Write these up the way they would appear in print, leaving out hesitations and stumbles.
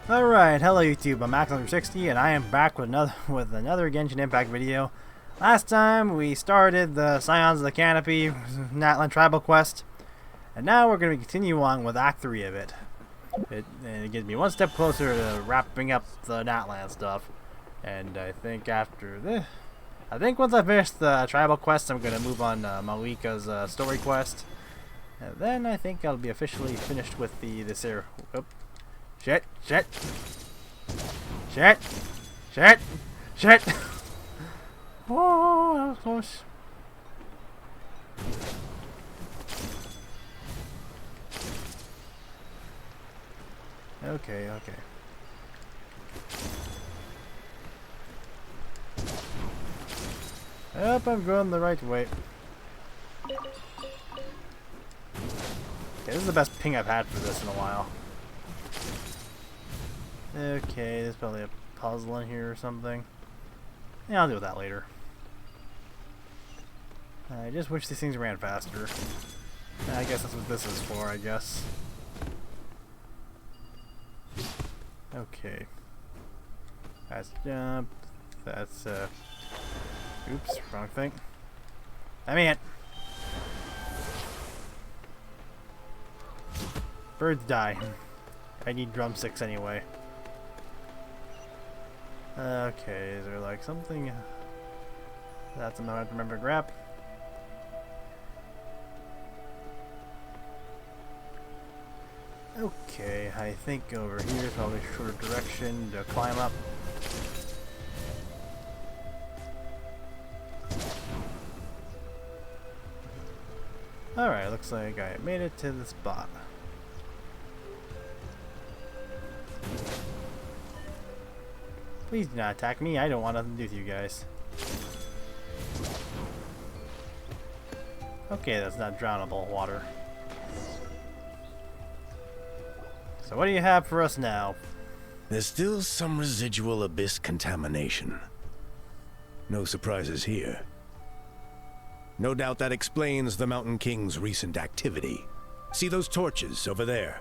Alright, hello YouTube, I'm Max60 and I am back with another Genshin Impact video. Last time we started the Scions of the Canopy Natlan tribal quest, and now we're going to continue on with Act 3 of it. It gets me one step closer to wrapping up the Natlan stuff, and I think after this, once I finish the tribal quest, I'm going to move on to Malika's story quest, and then I think I'll be officially finished with this here. Shit. Oh, that was close. Okay. Yep, I'm going the right way. Okay, this is the best ping I've had for this in a while. Okay, there's probably a puzzle in here or something. Yeah, I'll deal with that later. I just wish these things ran faster. I guess that's what this is for, I guess. Okay. That's jump. That's, oops, wrong thing. I mean it. Birds die. I need drumsticks anyway. Okay, is there like something? That's something I have to remember to grab. Okay, I think over here is probably a shorter direction to climb up. Alright, looks like I made it to the spot. Please do not attack me. I don't want nothing to do with you guys. Okay, that's not drownable water. So what do you have for us now? There's still some residual abyss contamination. No surprises here. No doubt that explains the Mountain King's recent activity. See those torches over there?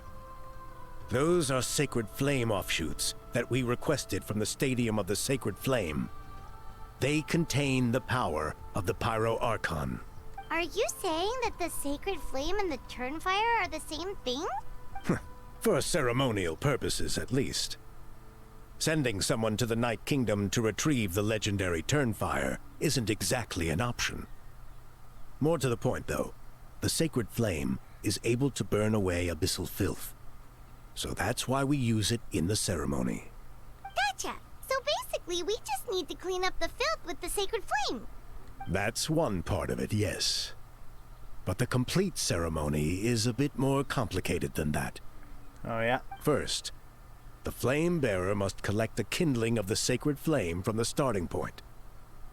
Those are sacred flame offshoots that we requested from the Stadium of the Sacred Flame. They contain the power of the Pyro Archon. Are you saying that the Sacred Flame and the Turnfire are the same thing? For ceremonial purposes, at least. Sending someone to the Night Kingdom to retrieve the legendary Turnfire isn't exactly an option. More to the point, though, the Sacred Flame is able to burn away abyssal filth. So that's why we use it in the ceremony. Gotcha! So basically, we just need to clean up the filth with the Sacred Flame. That's one part of it, yes. But the complete ceremony is a bit more complicated than that. Oh yeah? First, the flame bearer must collect the kindling of the sacred flame from the starting point.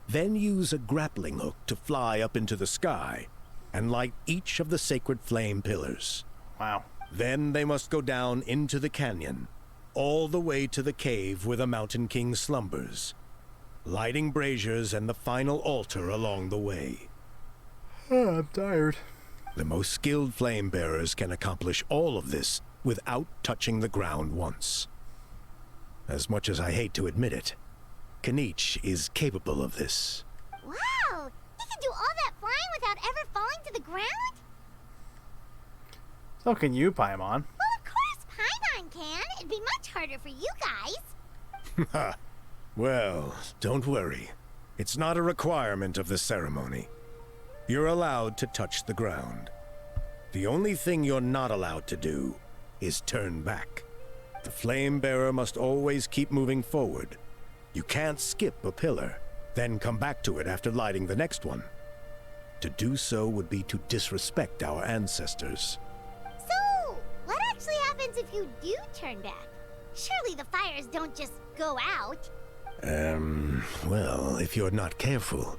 Then use a grappling hook to fly up into the sky and light each of the sacred flame pillars. Wow. Then they must go down into the canyon, all the way to the cave where the Mountain King slumbers, lighting braziers and the final altar along the way. I'm tired. The most skilled flame bearers can accomplish all of this without touching the ground once. As much as I hate to admit it, Kanich is capable of this. Wow! He can do all that flying without ever falling to the ground? So can you, Paimon? Well, of course Paimon can. It'd be much harder for you guys. Ha! Well, don't worry. It's not a requirement of the ceremony. You're allowed to touch the ground. The only thing you're not allowed to do is turn back. The flame bearer must always keep moving forward. You can't skip a pillar, then come back to it after lighting the next one. To do so would be to disrespect our ancestors. So, what actually happens if you do turn back? Surely the fires don't just go out. Well, if you're not careful,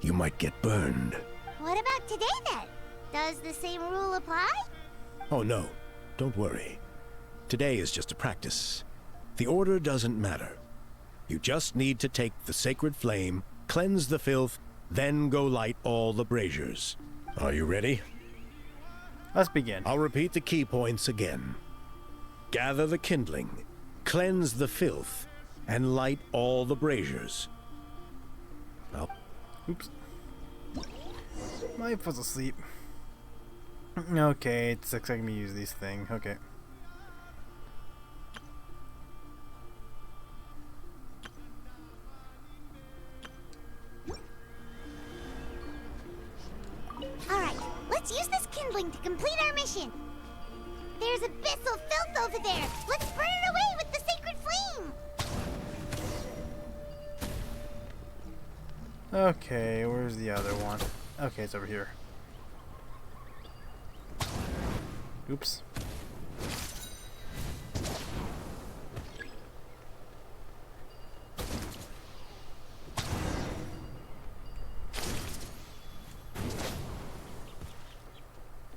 you might get burned. What about today then? Does the same rule apply? Oh no, don't worry. Today is just a practice. The order doesn't matter. You just need to take the sacred flame, cleanse the filth, then go light all the braziers. Are you ready? Let's begin. I'll repeat the key points again. Gather the kindling, cleanse the filth and light all the braziers. Oh, Oops. My wife was asleep. Okay, it's expecting me to use these things. Okay. Alright, let's use this kindling to complete our mission. There's abyssal filth over there. Let's burn it away with the sacred flame. Okay, where's the other one? Okay, it's over here. Oops.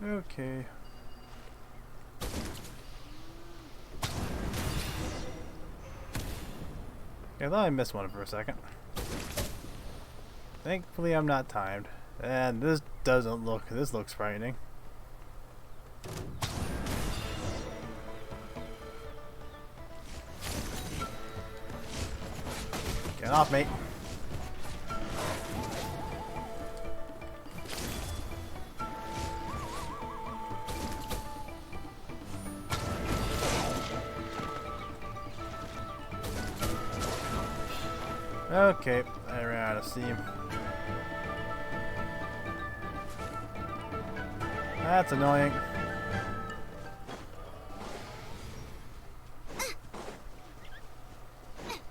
Okay. I thought I missed one for a second. Thankfully I'm not timed. And this doesn't look, this looks frightening. Get off, mate. Okay, I ran out of steam. That's annoying.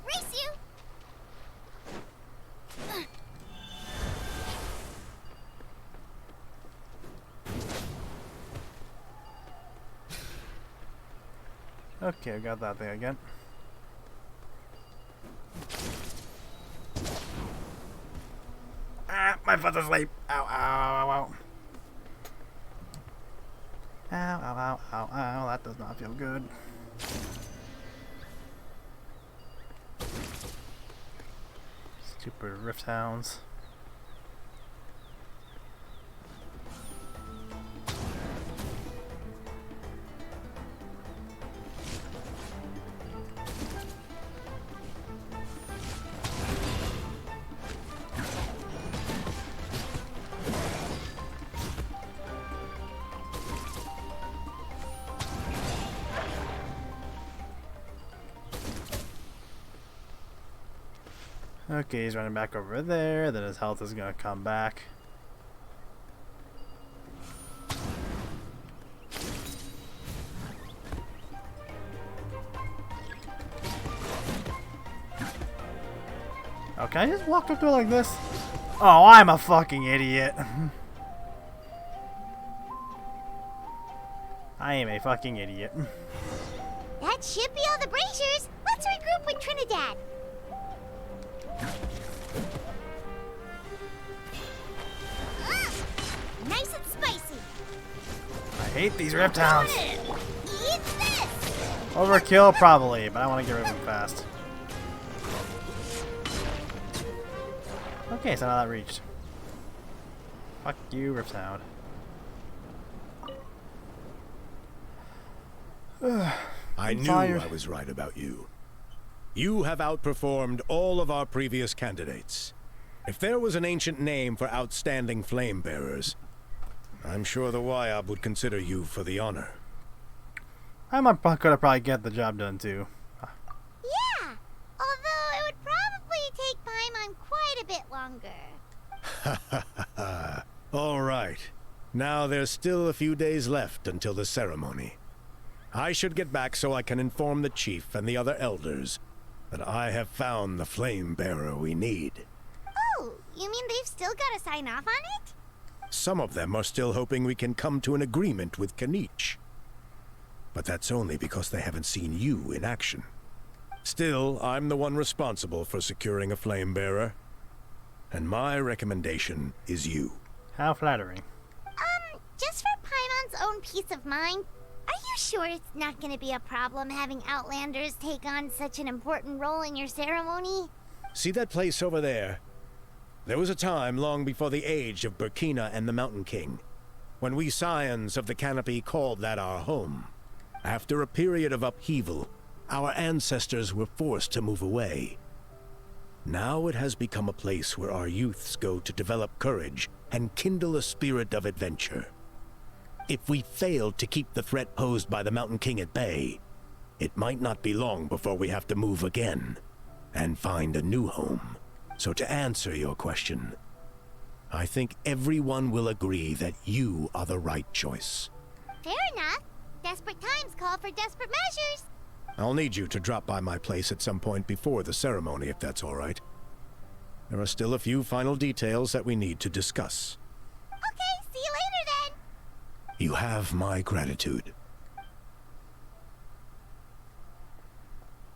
Race you! Okay, I got that thing again. Ah, my foot's asleep. Ow, ow, ow, ow. Ow, ow, ow, ow, ow. That does not feel good. Stupid rift hounds. Okay, he's running back over there, then his health is gonna come back. Oh, can I just walk up to it like this? Oh, I'm a fucking idiot. I am a fucking idiot. That should be all the braziers. Let's regroup with Trinidad. Nice and spicy. I hate these rift hounds. Eat this. Overkill, probably, but I want to get rid of them fast. Okay, so now that reached. Fuck you, rift hound. I knew Tired. I was right about you. You have outperformed all of our previous candidates. If there was an ancient name for outstanding flame bearers, I'm sure the Wyab would consider you for the honor. I might could have probably get the job done too. Yeah, although it would probably take Paimon quite a bit longer. All right. Now there's still a few days left until the ceremony. I should get back so I can inform the chief and the other elders that I have found the flame bearer we need. Oh, you mean they've still got to sign off on it? Some of them are still hoping we can come to an agreement with Canich. But that's only because they haven't seen you in action. Still, I'm the one responsible for securing a flame bearer. And my recommendation is you. How flattering. Just for Paimon's own peace of mind, are you sure it's not going to be a problem having Outlanders take on such an important role in your ceremony? See that place over there? There was a time long before the age of Burkina and the Mountain King, when we Scions of the Canopy called that our home. After a period of upheaval, Our ancestors were forced to move away. Now it has become a place where our youths go to develop courage and kindle a spirit of adventure. If we fail to keep the threat posed by the Mountain King at bay, it might not be long before we have to move again and find a new home. So to answer your question, I think everyone will agree that you are the right choice. Fair enough. Desperate times call for desperate measures. I'll need you to drop by my place at some point before the ceremony, if that's all right. There are still a few final details that we need to discuss. Okay, see you later then. You have my gratitude.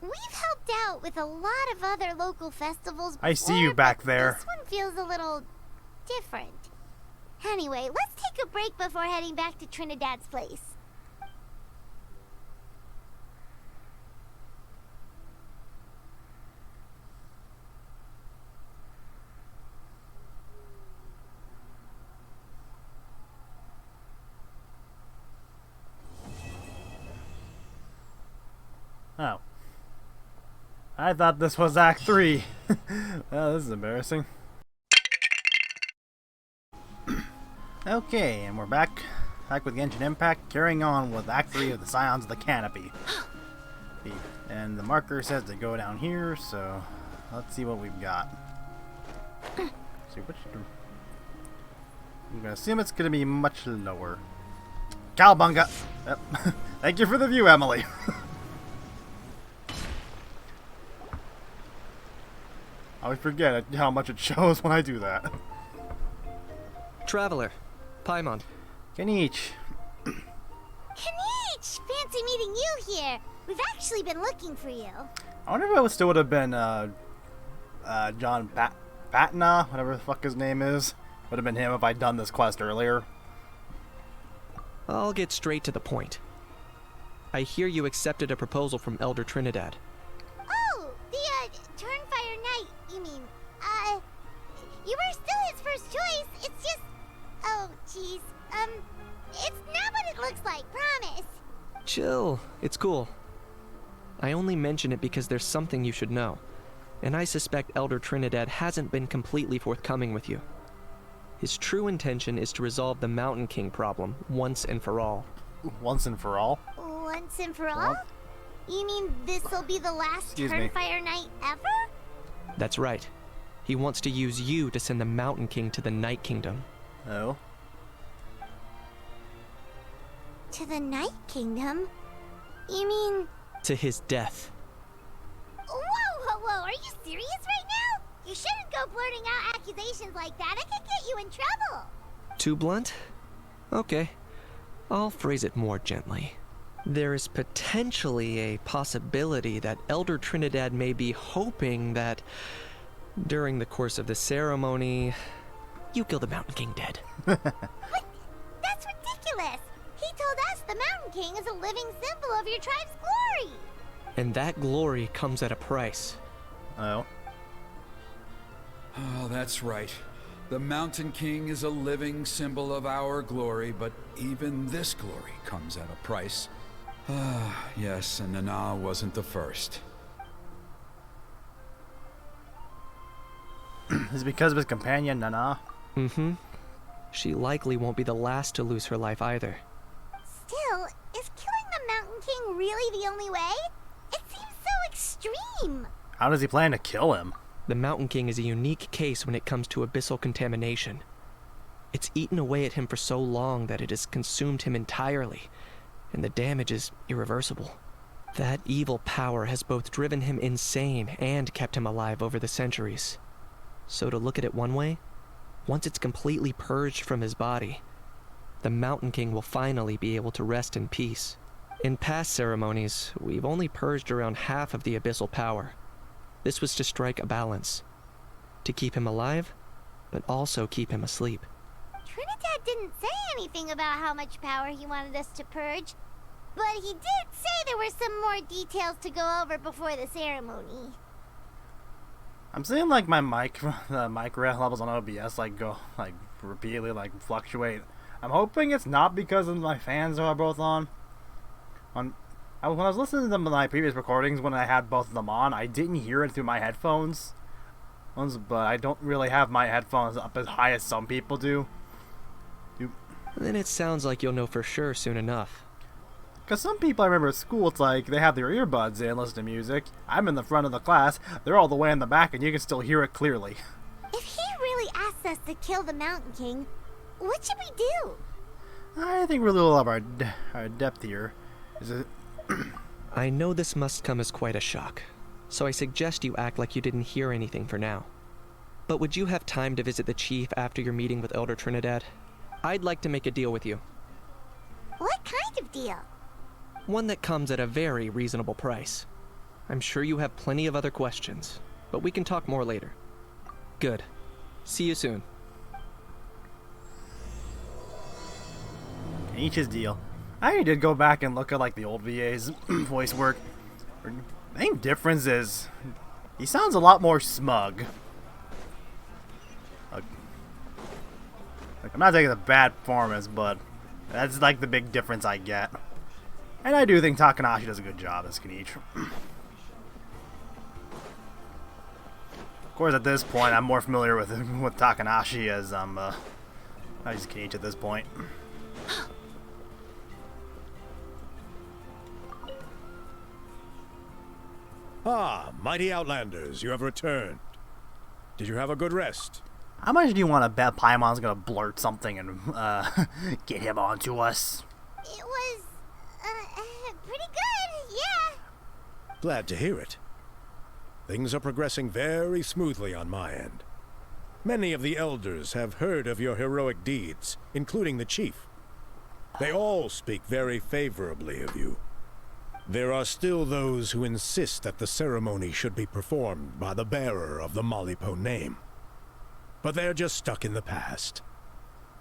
We've helped out with a lot of other local festivals before, I see you back but there. This one feels a little different. Anyway, let's take a break before heading back to Trinidad's place. Oh. I thought this was Act 3. Well, this is embarrassing. Okay, and we're back with Genshin Impact, carrying on with Act 3 of the Scions of the Canopy. And the marker says to go down here, so let's see what we've got. See which. I'm gonna assume it's gonna be much lower. Cowabunga! Yep. Thank you for the view, Emily. I always forget how much it shows when I do that. Traveler, Paimon. Kenichi. Kenichi! Fancy meeting you here. We've actually been looking for you. I wonder if it still would have been John Patna, whatever the fuck his name is. Would have been him if I'd done this quest earlier. I'll get straight to the point. I hear you accepted a proposal from Elder Trinidad. Oh, the, Turnfire Knight, you mean. You were still his first choice. It's just... Oh, jeez. It's not what it looks like, promise. Chill, it's cool. I only mention it because there's something you should know. And I suspect Elder Trinidad hasn't been completely forthcoming with you. His true intention is to resolve the Mountain King problem once and for all. Once and for all? Once and for all? You mean this'll be the last Turnfire Knight ever? That's right. He wants to use you to send the Mountain King to the Night Kingdom. Oh. To the Night Kingdom? You mean... To his death. Whoa, are you serious right now? You shouldn't go blurting out accusations like that. It could get you in trouble. Too blunt? Okay. I'll phrase it more gently. There is potentially a possibility that Elder Trinidad may be hoping that during the course of the ceremony, you kill the Mountain King dead. What? That's ridiculous. He told us the Mountain King is a living symbol of your tribe's glory. And that glory comes at a price. Oh. Oh, that's right. The Mountain King is a living symbol of our glory, but even this glory comes at a price. Ah, yes, and Nana wasn't the first. Is it because of his companion, Nana? Mm-hmm. She likely won't be the last to lose her life either. Still, is killing the Mountain King really the only way? It seems so extreme. How does he plan to kill him? The Mountain King is a unique case when it comes to abyssal contamination. It's eaten away at him for so long that it has consumed him entirely, and the damage is irreversible. That evil power has both driven him insane and kept him alive over the centuries. So to look at it one way, once it's completely purged from his body, the Mountain King will finally be able to rest in peace. In past ceremonies, we've only purged around half of the abyssal power. This was to strike a balance. To keep him alive, but also keep him asleep. Trinidad didn't say anything about how much power he wanted us to purge, but he did say there were some more details to go over before the ceremony. I'm seeing like my mic levels on OBS go repeatedly fluctuate. I'm hoping it's not because of my fans are both on. When I was listening to my previous recordings when I had both of them on, I didn't hear it through my headphones. But I don't really have my headphones up as high as some people do. Then it sounds like you'll know for sure soon enough. Because some people I remember at school, it's like they have their earbuds in and listen to music. I'm in the front of the class, they're all the way in the back, and you can still hear it clearly. If he really asks us to kill the Mountain King, what should we do? I think we're a little of our depth here. Is it? I know this must come as quite a shock, so I suggest you act like you didn't hear anything for now. But would you have time to visit the chief after your meeting with Elder Trinidad? I'd like to make a deal with you. What kind of deal? One that comes at a very reasonable price. I'm sure you have plenty of other questions, but we can talk more later. Good. See you soon. Each his deal. I did go back and look at like the old VA's voice work. The main difference is he sounds a lot more smug. Like, I'm not taking the bad performance, but that's like the big difference I get. And I do think Takanashi does a good job as Kenichi. Of course, at this point, I'm more familiar with Takanashi as as Kenichi at this point. Ah, mighty Outlanders, you have returned. Did you have a good rest? How much do you want to bet Paimon's gonna blurt something and get him onto us? It was, pretty good, yeah. Glad to hear it. Things are progressing very smoothly on my end. Many of the elders have heard of your heroic deeds, including the chief. They all speak very favorably of you. There are still those who insist that the ceremony should be performed by the bearer of the Malipo name. But they're just stuck in the past.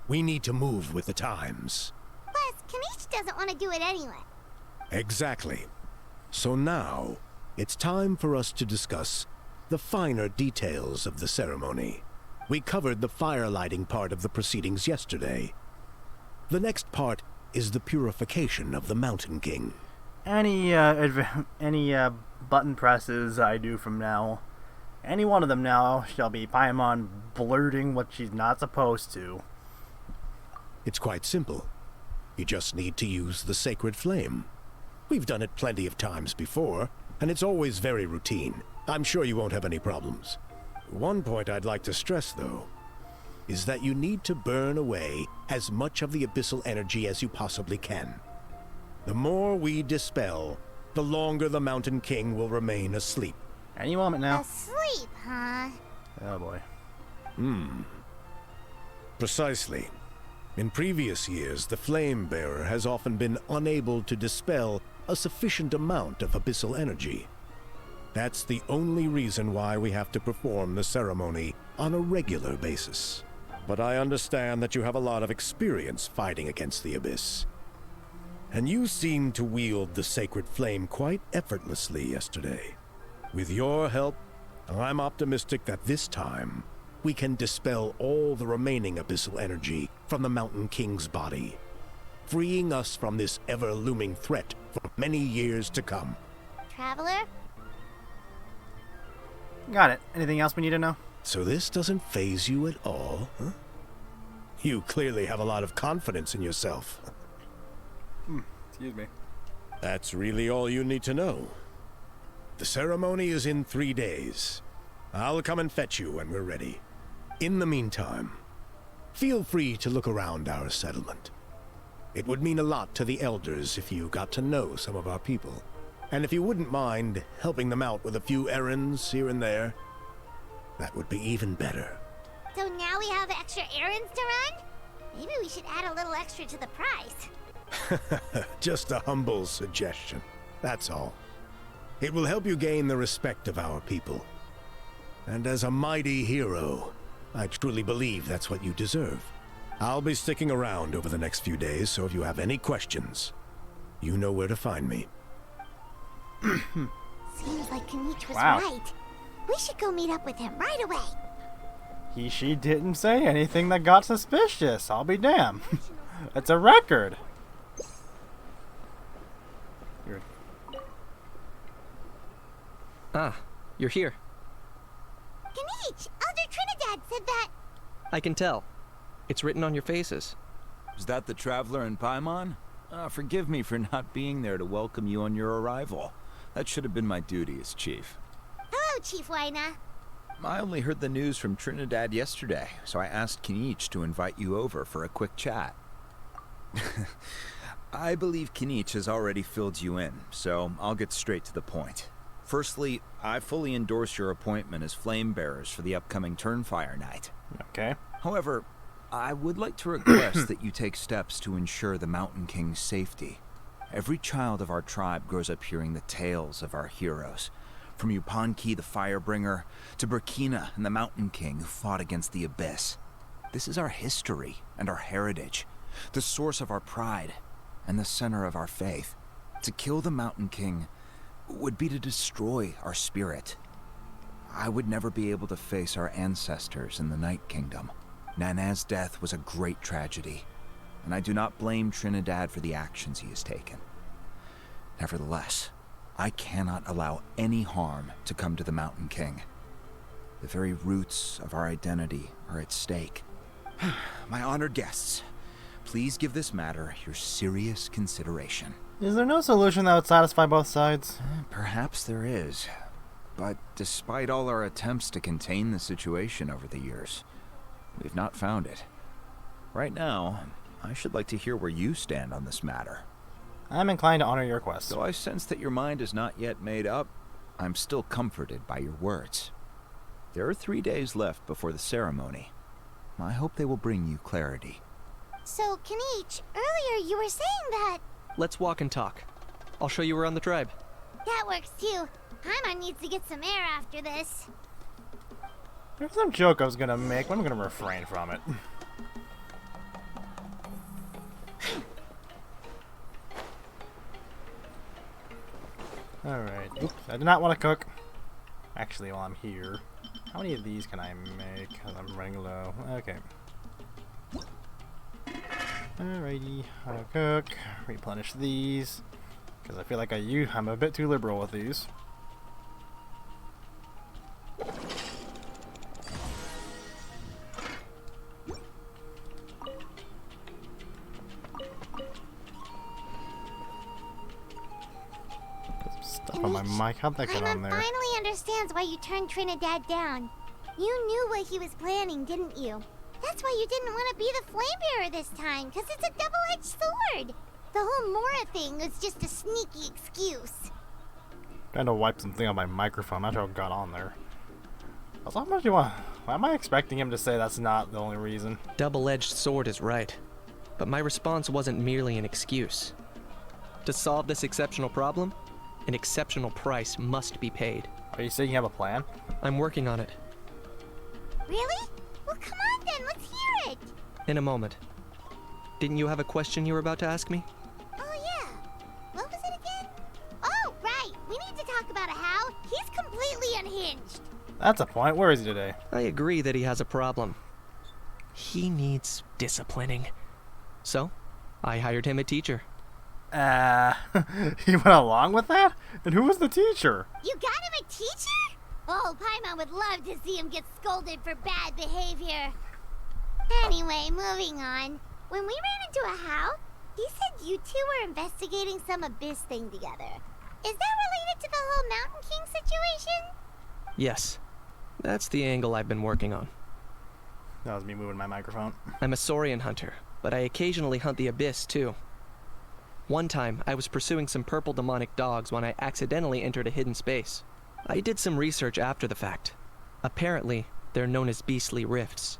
We need to move with the times. Plus, Kenichi doesn't want to do it anyway. Exactly. So now, it's time for us to discuss the finer details of the ceremony. We covered the fire lighting part of the proceedings yesterday. The next part is the purification of the Mountain King. Any button presses I do from now, any one of them now shall be Paimon blurting what she's not supposed to. It's quite simple. You just need to use the sacred flame. We've done it plenty of times before, and it's always very routine. I'm sure you won't have any problems. One point I'd like to stress, though, is that you need to burn away as much of the abyssal energy as you possibly can. The more we dispel, the longer the Mountain King will remain asleep. Any moment now. Asleep, huh? Oh boy. Precisely. In previous years, the Flame Bearer has often been unable to dispel a sufficient amount of abyssal energy. That's the only reason why we have to perform the ceremony on a regular basis. But I understand that you have a lot of experience fighting against the Abyss. And you seemed to wield the sacred flame quite effortlessly yesterday. With your help, I'm optimistic that this time, we can dispel all the remaining abyssal energy from the Mountain King's body, freeing us from this ever-looming threat for many years to come. Traveler? Got it. Anything else we need to know? So this doesn't faze you at all, huh? You clearly have a lot of confidence in yourself. Excuse me. That's really all you need to know. The ceremony is in 3 days. I'll come and fetch you when we're ready. In the meantime, feel free to look around our settlement. It would mean a lot to the elders if you got to know some of our people. And if you wouldn't mind helping them out with a few errands here and there, that would be even better. So now we have extra errands to run? Maybe we should add a little extra to the price. Just a humble suggestion, that's all. It will help you gain the respect of our people. And as a mighty hero, I truly believe that's what you deserve. I'll be sticking around over the next few days, so if you have any questions, you know where to find me. Seems like Kenichi was Wow. right. We should go meet up with him right away. She didn't say anything that got suspicious. I'll be damned. It's a record. Ah, you're here. Ganich, Elder Trinidad said that... I can tell. It's written on your faces. Is that the Traveler in Paimon? Forgive me for not being there to welcome you on your arrival. That should have been my duty as chief. Hello, Chief Waina. I only heard the news from Trinidad yesterday, so I asked Kinich to invite you over for a quick chat. I believe Kinich has already filled you in, so I'll get straight to the point. Firstly, I fully endorse your appointment as flame bearers for the upcoming Turnfire Night. Okay. However, I would like to request that you take steps to ensure the Mountain King's safety. Every child of our tribe grows up hearing the tales of our heroes, from Yupanqui the Firebringer to Burkina and the Mountain King who fought against the Abyss. This is our history and our heritage, the source of our pride and the center of our faith. To kill the Mountain King would be to destroy our spirit. I would never be able to face our ancestors in the Night Kingdom. Nana's death was a great tragedy, and I do not blame Trinidad for the actions he has taken. Nevertheless, I cannot allow any harm to come to the Mountain King. The very roots of our identity are at stake. My honored guests, please give this matter your serious consideration. Is there no solution that would satisfy both sides? Perhaps there is, but despite all our attempts to contain the situation over the years, we've not found it. Right now, I should like to hear where you stand on this matter. I'm inclined to honor your request. Though I sense that your mind is not yet made up, I'm still comforted by your words. There are 3 days left before the ceremony. I hope they will bring you clarity. So, Ganich, earlier you were saying that... Let's walk and talk. I'll show you around the tribe. That works too. Paimon needs to get some air after this. There's some joke I was gonna make, but I'm gonna refrain from it. Alright. Oops, I do not want to cook. Actually, while I'm here, how many of these can I make? 'Cause I'm running low. Okay. Alrighty, I'll cook. Replenish these. Because I feel like I'm a bit too liberal with these. Stuff on my mic. How'd that get on Paimon there? finally understands why you turned Trinidad down. You knew what he was planning, didn't you? That's why you didn't want to be the flame bearer this time, because it's a double-edged sword. The whole Mora thing was just a sneaky excuse. Trying to wipe something on my microphone. I'm not sure what got on there. Also, how much do you want? Why am I expecting him to say that's not the only reason? Double-edged sword is right. But my response wasn't merely an excuse. To solve this exceptional problem, an exceptional price must be paid. Are you saying you have a plan? I'm working on it. Really? Well, come on then, let's hear it. In a moment. Didn't you have a question you were about to ask me? Oh, yeah. What was it again? Oh, right. We need to talk about How. He's completely unhinged. That's a point. Where is he today? I agree that he has a problem. He needs disciplining. So, I hired him a teacher. He went along with that? And who was the teacher? You got him a teacher? Oh, Paimon would love to see him get scolded for bad behavior. Anyway, moving on. When we ran into a How, he said you two were investigating some Abyss thing together. Is that related to the whole Mountain King situation? Yes. That's the angle I've been working on. That was me moving my microphone. I'm a Saurian hunter, but I occasionally hunt the Abyss too. One time, I was pursuing some purple demonic dogs when I accidentally entered a hidden space. I did some research after the fact. Apparently, they're known as beastly rifts,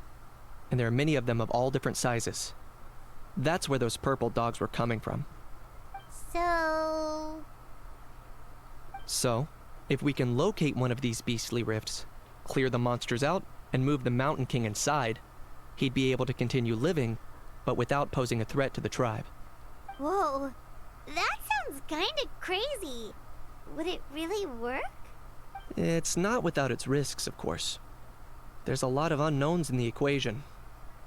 and there are many of them of all different sizes. That's where those purple dogs were coming from. So, if we can locate one of these beastly rifts, clear the monsters out, and move the Mountain King inside, he'd be able to continue living, but without posing a threat to the tribe. Whoa, that sounds kinda crazy. Would it really work? It's not without its risks, of course. There's a lot of unknowns in the equation.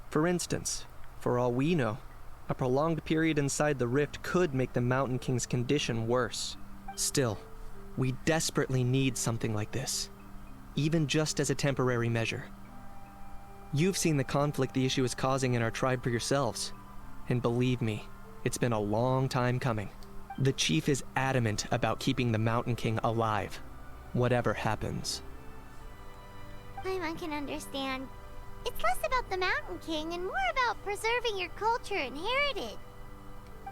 For instance, for all we know, a prolonged period inside the rift could make the Mountain King's condition worse. Still, We desperately need something like this, even just as a temporary measure. You've seen the conflict the issue is causing in our tribe for yourselves, and believe me, it's been a long time coming. The chief is adamant about keeping the Mountain King alive, whatever happens. I can understand. It's less about the Mountain King and more about preserving your culture and heritage.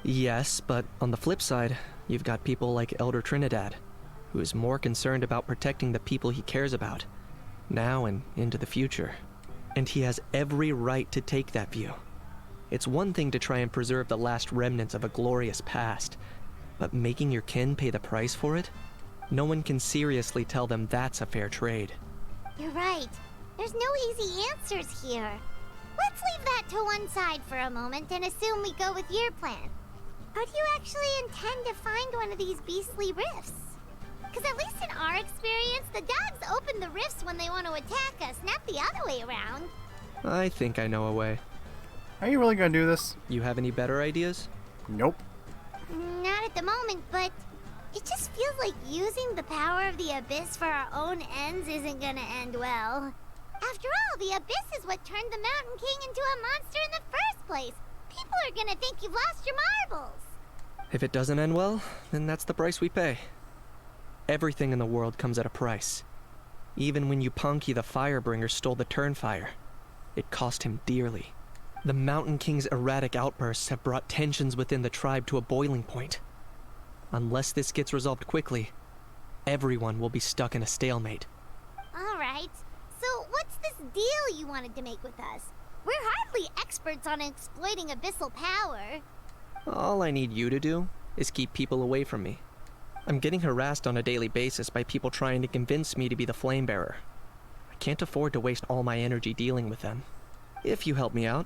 Yes, but on the flip side, you've got people like Elder Trinidad, who is more concerned about protecting the people he cares about, now and into the future. And he has every right to take that view. It's one thing to try and preserve the last remnants of a glorious past, but making your kin pay the price for it? No one can seriously tell them that's a fair trade. You're right. There's no easy answers here. Let's leave that to one side for a moment and assume we go with your plan. How do you actually intend to find one of these beastly rifts? Because at least in our experience, the dogs open the rifts when they want to attack us, not the other way around. I think I know a way. Are you really gonna do this? You have any better ideas? Nope. Not at the moment, but it just feels like using the power of the Abyss for our own ends isn't gonna end well. After all, the Abyss is what turned the Mountain King into a monster in the first place. People are gonna think you've lost your marbles. If it doesn't end well, then that's the price we pay. Everything in the world comes at a price. Even when Yupanqui the Firebringer stole the Turnfire, it cost him dearly. The Mountain King's erratic outbursts have brought tensions within the tribe to a boiling point. Unless this gets resolved quickly, everyone will be stuck in a stalemate. Alright, so what's this deal you wanted to make with us? We're hardly experts on exploiting abyssal power. All I need you to do is keep people away from me. I'm getting harassed on a daily basis by people trying to convince me to be the flame bearer. I can't afford to waste all my energy dealing with them. If you help me out,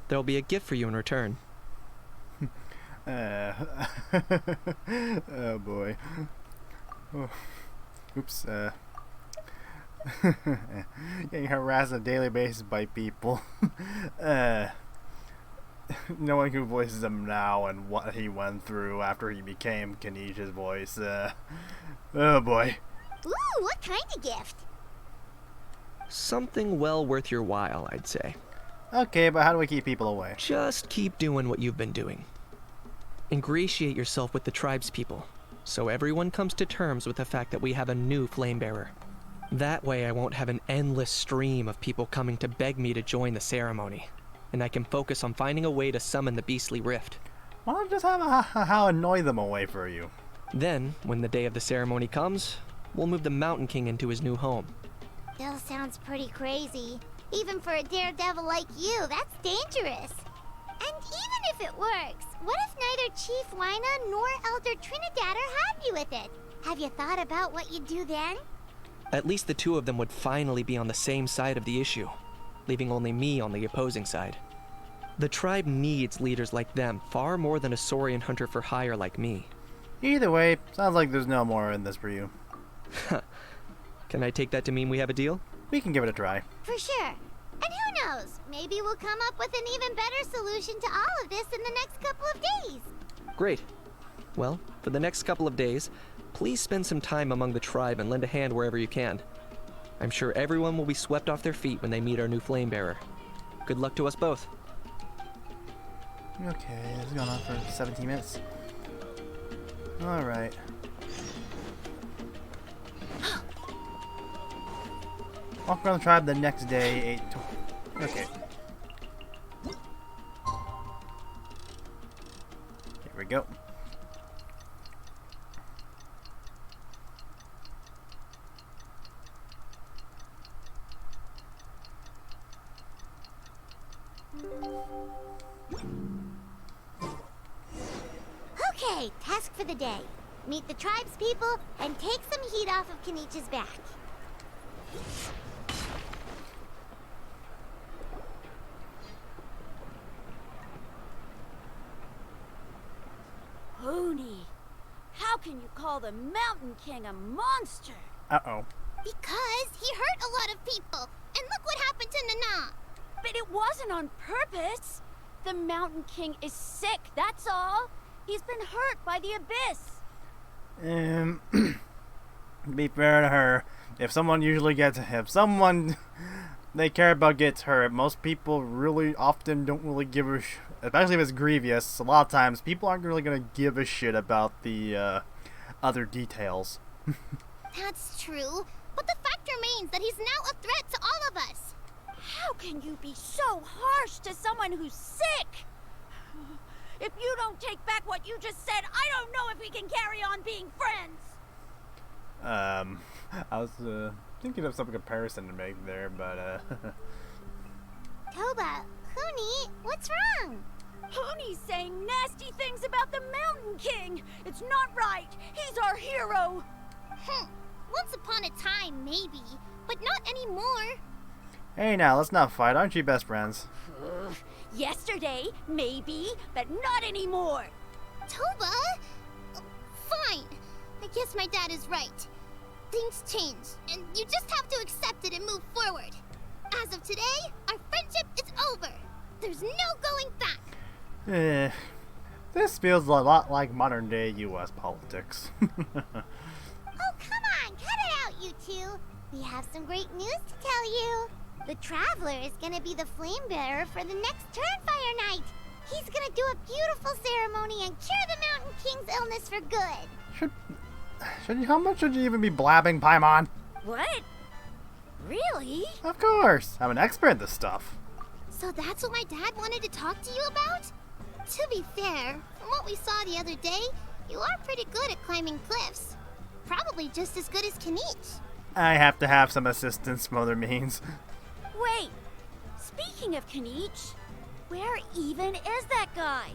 there'll be a gift for you in return. Oh boy. Oh. Oops. Getting harassed on a daily basis by people. Knowing who voices him now and what he went through after he became Kanisha's voice. Oh boy. Ooh, what kind of gift? Something well worth your while, I'd say. Okay, but how do we keep people away? Just keep doing what you've been doing. Ingratiate yourself with the tribespeople, so everyone comes to terms with the fact that we have a new flame bearer. That way I won't have an endless stream of people coming to beg me to join the ceremony, and I can focus on finding a way to summon the beastly rift. Why don't you just have how annoy them away for you? Then, when the day of the ceremony comes, we'll move the Mountain King into his new home. Still sounds pretty crazy. Even for a daredevil like you, that's dangerous. And even if it works, what if neither Chief Wyna nor Elder Trinidad are happy with it? Have you thought about what you'd do then? At least the two of them would finally be on the same side of the issue, leaving only me on the opposing side. The tribe needs leaders like them far more than a Saurian hunter for hire like me. Either way, sounds like there's no more in this for you. Can I take that to mean we have a deal? We can give it a try. For sure. And who knows, maybe we'll come up with an even better solution to all of this in the next couple of days. Great. Well, for the next couple of days, please spend some time among the tribe and lend a hand wherever you can. I'm sure everyone will be swept off their feet when they meet our new flame bearer. Good luck to us both. Okay, this is going on for 17 minutes. Alright. Walk around the tribe the next day, 8 to... Okay. Here we go. Okay, task for the day. Meet the tribe's people and take some heat off of Kanicha's back. Pony, how can you call the Mountain King a monster? Uh-oh. Because he hurt a lot of people. And look what happened to Nana. But it wasn't on purpose. The Mountain King is sick, that's all. He's been hurt by the Abyss. to be fair to her, if someone they care about gets hurt, most people really often don't really give a especially if it's grievous. A lot of times, people aren't really gonna give a shit about the other details. That's true, but the fact remains that he's now a threat to all of us. How can you be so harsh to someone who's sick? If you don't take back what you just said, I don't know if we can carry on being friends. I was thinking of some comparison to make there, but Toba, Huni, what's wrong? Huni's saying nasty things about the Mountain King. It's not right. He's our hero. Once upon a time, maybe, but not anymore. Hey now, let's not fight. Aren't you best friends? Yesterday, maybe, but not anymore. Toba? Fine. I guess my dad is right. Things change, and you just have to accept it and move forward. As of today, our friendship is over. There's no going back. This feels a lot like modern day U.S. politics. Oh, come on, cut it out, you two. We have some great news to tell you. The Traveler is gonna be the flame bearer for the next Turnfire Night. He's gonna do a beautiful ceremony and cure the Mountain King's illness for good. How much should you even be blabbing, Paimon? What? Really? Of course, I'm an expert at this stuff. So that's what my dad wanted to talk to you about? To be fair, from what we saw the other day, you are pretty good at climbing cliffs. Probably just as good as Kanich. I have to have some assistance from other means. Wait, speaking of Kanich, where even is that guy?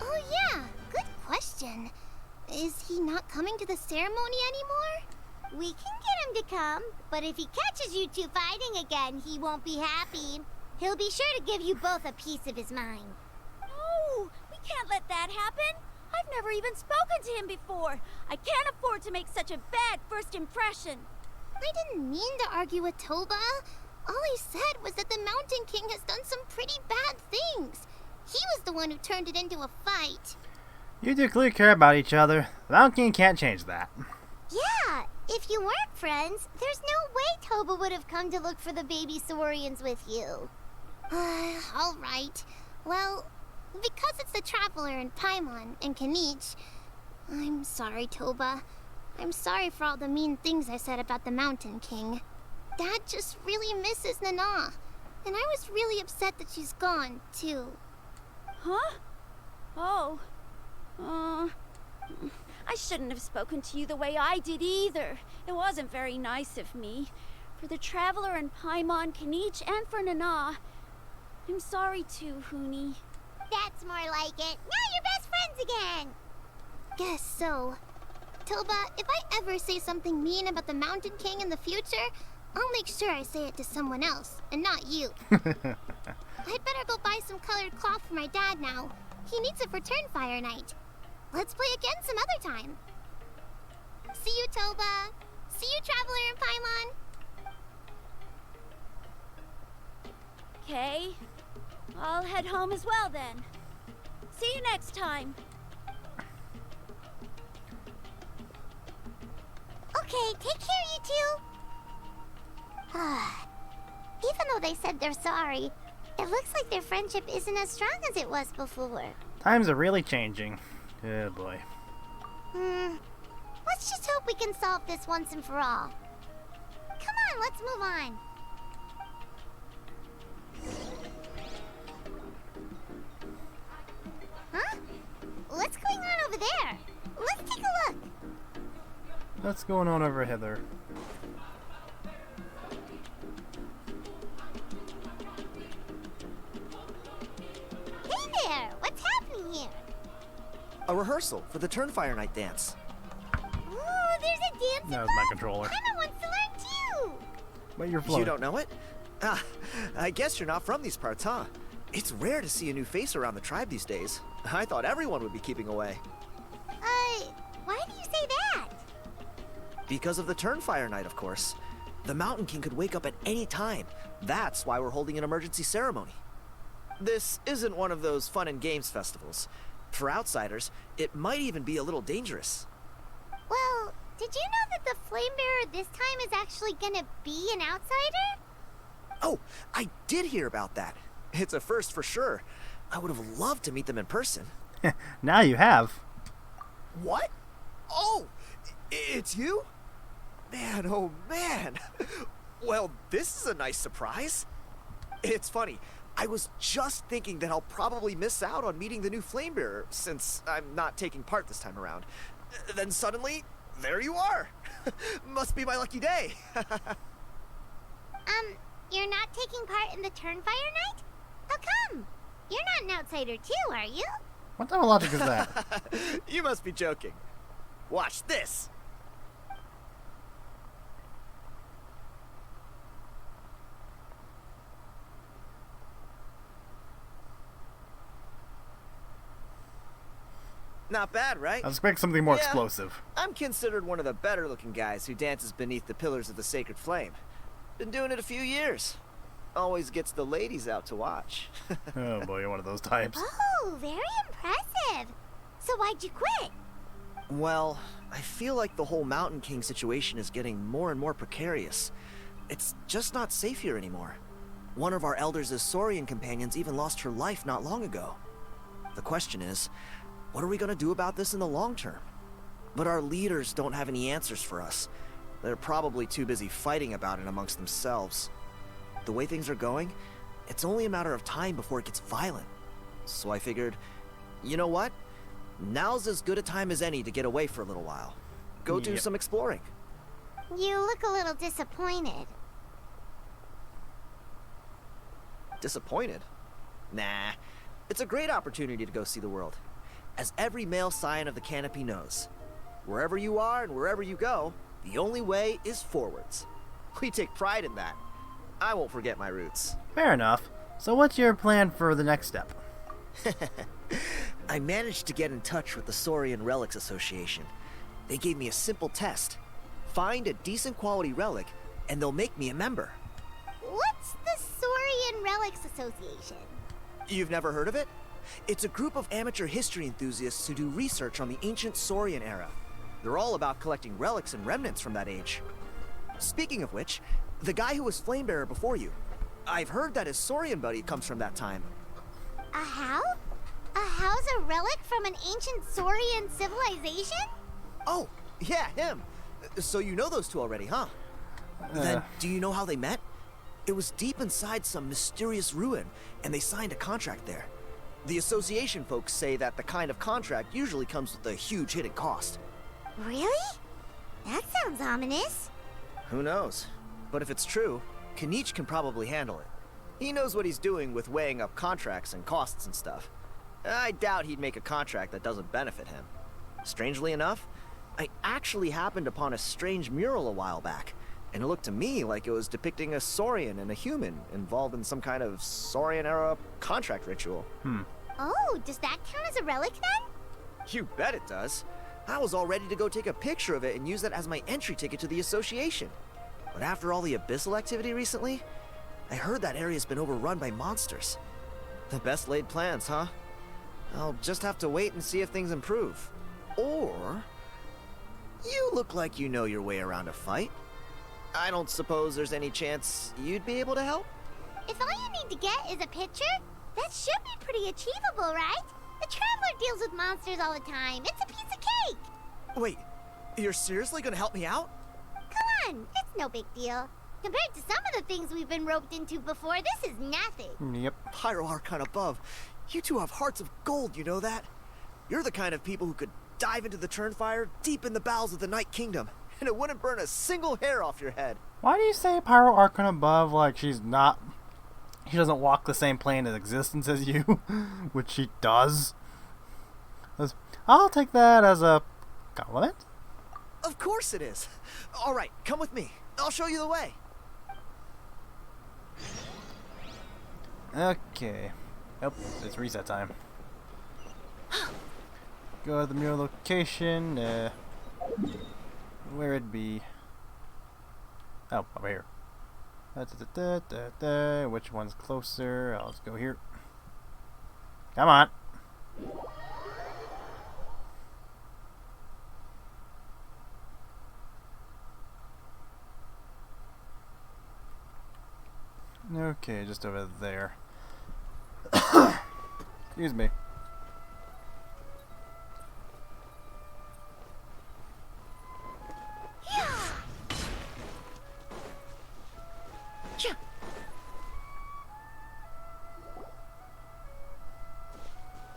Oh yeah, good question. Is he not coming to the ceremony anymore? We can get him to come, but if he catches you two fighting again, he won't be happy. He'll be sure to give you both a piece of his mind. No, we can't let that happen. I've never even spoken to him before. I can't afford to make such a bad first impression. I didn't mean to argue with Toba. All I said was that the Mountain King has done some pretty bad things. He was the one who turned it into a fight. You two clearly care about each other. The Mountain King can't change that. Yeah, if you weren't friends, there's no way Toba would have come to look for the baby Saurians with you. All right. Well, because it's the Traveler and Paimon and Kanich, I'm sorry, Toba. I'm sorry for all the mean things I said about the Mountain King. Dad just really misses Nana, and I was really upset that she's gone, too. Huh? Oh. I shouldn't have spoken to you the way I did either. It wasn't very nice of me. For the Traveler and Paimon, Kanich, and for Nana. I'm sorry too, Huni. That's more like it. Now you're best friends again! Guess so. Toba, if I ever say something mean about the Mountain King in the future, I'll make sure I say it to someone else, and not you. I'd better go buy some colored cloth for my dad now. He needs it for Turnfire Night. Let's play again some other time. See you, Toba. See you, Traveler and Paimon. Okay. I'll head home as well then. See you next time. Okay, take care, you two. Even though they said they're sorry, it looks like their friendship isn't as strong as it was before. Times are really changing. Oh boy. Let's just hope we can solve this once and for all. Come on, let's move on. Huh? What's going on over there? Let's take a look. What's going on over hither? Hey there! What's happening here? A rehearsal for the Turnfire Night dance. Ooh, there's a dance That was my controller. Paimon wants to learn too! But you're You floating. don't know it? Ah, I guess you're not from these parts, huh? It's rare to see a new face around the tribe these days. I thought everyone would be keeping away. Why do you say that? Because of the Turnfire Night, of course. The Mountain King could wake up at any time. That's why we're holding an emergency ceremony. This isn't one of those fun and games festivals. For outsiders, it might even be a little dangerous. Well, did you know that the Flame Bearer this time is actually gonna be an outsider? Oh, I did hear about that. It's a first for sure. I would have loved to meet them in person. Now you have. What? Oh, it's you? Man, oh man. Well, this is a nice surprise. It's funny. I was just thinking that I'll probably miss out on meeting the new Flamebearer since I'm not taking part this time around. Then suddenly, there you are. Must be my lucky day. You're not taking part in the Turnfire Night? How come? You're not an outsider too, are you? What type of logic is that? You must be joking. Watch this. Not bad, right? I was expecting something more Yeah. explosive. I'm considered one of the better looking guys who dances beneath the pillars of the sacred flame. Been doing it a few years. Always gets the ladies out to watch. Oh boy, you're one of those types. Oh, very impressive. So why'd you quit? Well, I feel like the whole Mountain King situation is getting more and more precarious. It's just not safe here anymore. One of our elders' Saurian companions even lost her life not long ago. The question is, what are we going to do about this in the long term? But our leaders don't have any answers for us. They're probably too busy fighting about it amongst themselves. The way things are going, it's only a matter of time before it gets violent. So I figured, you know what? Now's as good a time as any to get away for a little while. Go do Yep. some exploring. You look a little disappointed. Disappointed? Nah. It's a great opportunity to go see the world. As every male scion of the Canopy knows, wherever you are and wherever you go, the only way is forwards. We take pride in that. I won't forget my roots. Fair enough. So what's your plan for the next step? I managed to get in touch with the Saurian Relics Association. They gave me a simple test. Find a decent quality relic, and they'll make me a member. What's the Saurian Relics Association? You've never heard of it? It's a group of amateur history enthusiasts who do research on the ancient Saurian era. They're all about collecting relics and remnants from that age. Speaking of which, the guy who was Flamebearer before you, I've heard that his Saurian buddy comes from that time. A how? A how's a relic from an ancient Saurian civilization? Oh, yeah, him. So you know those two already, huh? Then, do you know how they met? It was deep inside some mysterious ruin, and they signed a contract there. The association folks say that the kind of contract usually comes with a huge hidden cost. Really? That sounds ominous. Who knows? But if it's true, Kanich can probably handle it. He knows what he's doing with weighing up contracts and costs and stuff. I doubt he'd make a contract that doesn't benefit him. Strangely enough, I actually happened upon a strange mural a while back, and it looked to me like it was depicting a Saurian and a human involved in some kind of Saurian-era contract ritual. Oh, does that count as a relic then? You bet it does. I was all ready to go take a picture of it and use that as my entry ticket to the association. But after all the abyssal activity recently, I heard that area's been overrun by monsters. The best laid plans, huh? I'll just have to wait and see if things improve. Or... you look like you know your way around a fight. I don't suppose there's any chance you'd be able to help? If all you need to get is a picture, that should be pretty achievable, right? The Traveler deals with monsters all the time. It's a piece of cake. Wait, you're seriously gonna help me out? Come on, it's no big deal. Compared to some of the things we've been roped into before, this is nothing. Yep. Pyro Archon above. You two have hearts of gold, you know that? You're the kind of people who could dive into the Turnfire deep in the bowels of the Night Kingdom, and it wouldn't burn a single hair off your head. Why do you say Pyro Archon above like she's not... She doesn't walk the same plane of existence as you, which she does. I'll take that as a compliment. Of course it is. All right, come with me. I'll show you the way. Okay. Oh, it's reset time. Go to the mural location. Where it'd be? Oh, over here. Which one's closer? I'll just go here. Come on. Okay, just over there. Excuse me.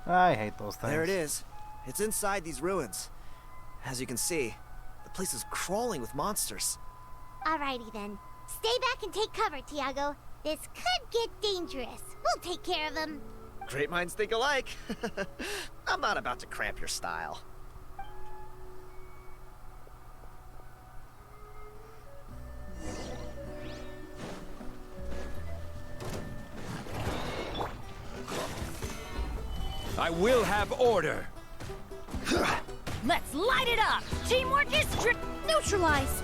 I hate those things. There it is. It's inside these ruins. As you can see, the place is crawling with monsters. Alrighty then. Stay back and take cover, Tiago. This could get dangerous. We'll take care of him. Great minds think alike. I'm not about to cramp your style. I will have order. Let's light it up! Teamwork is neutralize!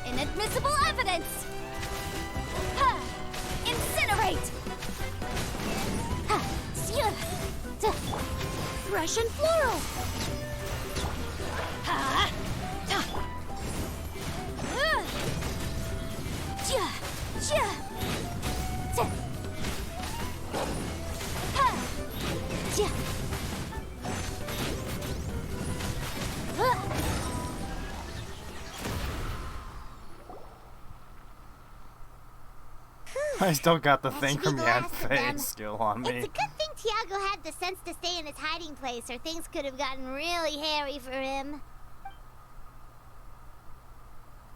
Inadmissible evidence! Ha! Incinerate! Ha! Fresh and floral! Ha! Ta! Ja! Ja! Ta! Ha! Ja! I still got the thing That should from be the last of them. Yanfei skill on me. It's a good thing Tiago had the sense to stay in his hiding place, or things could have gotten really hairy for him.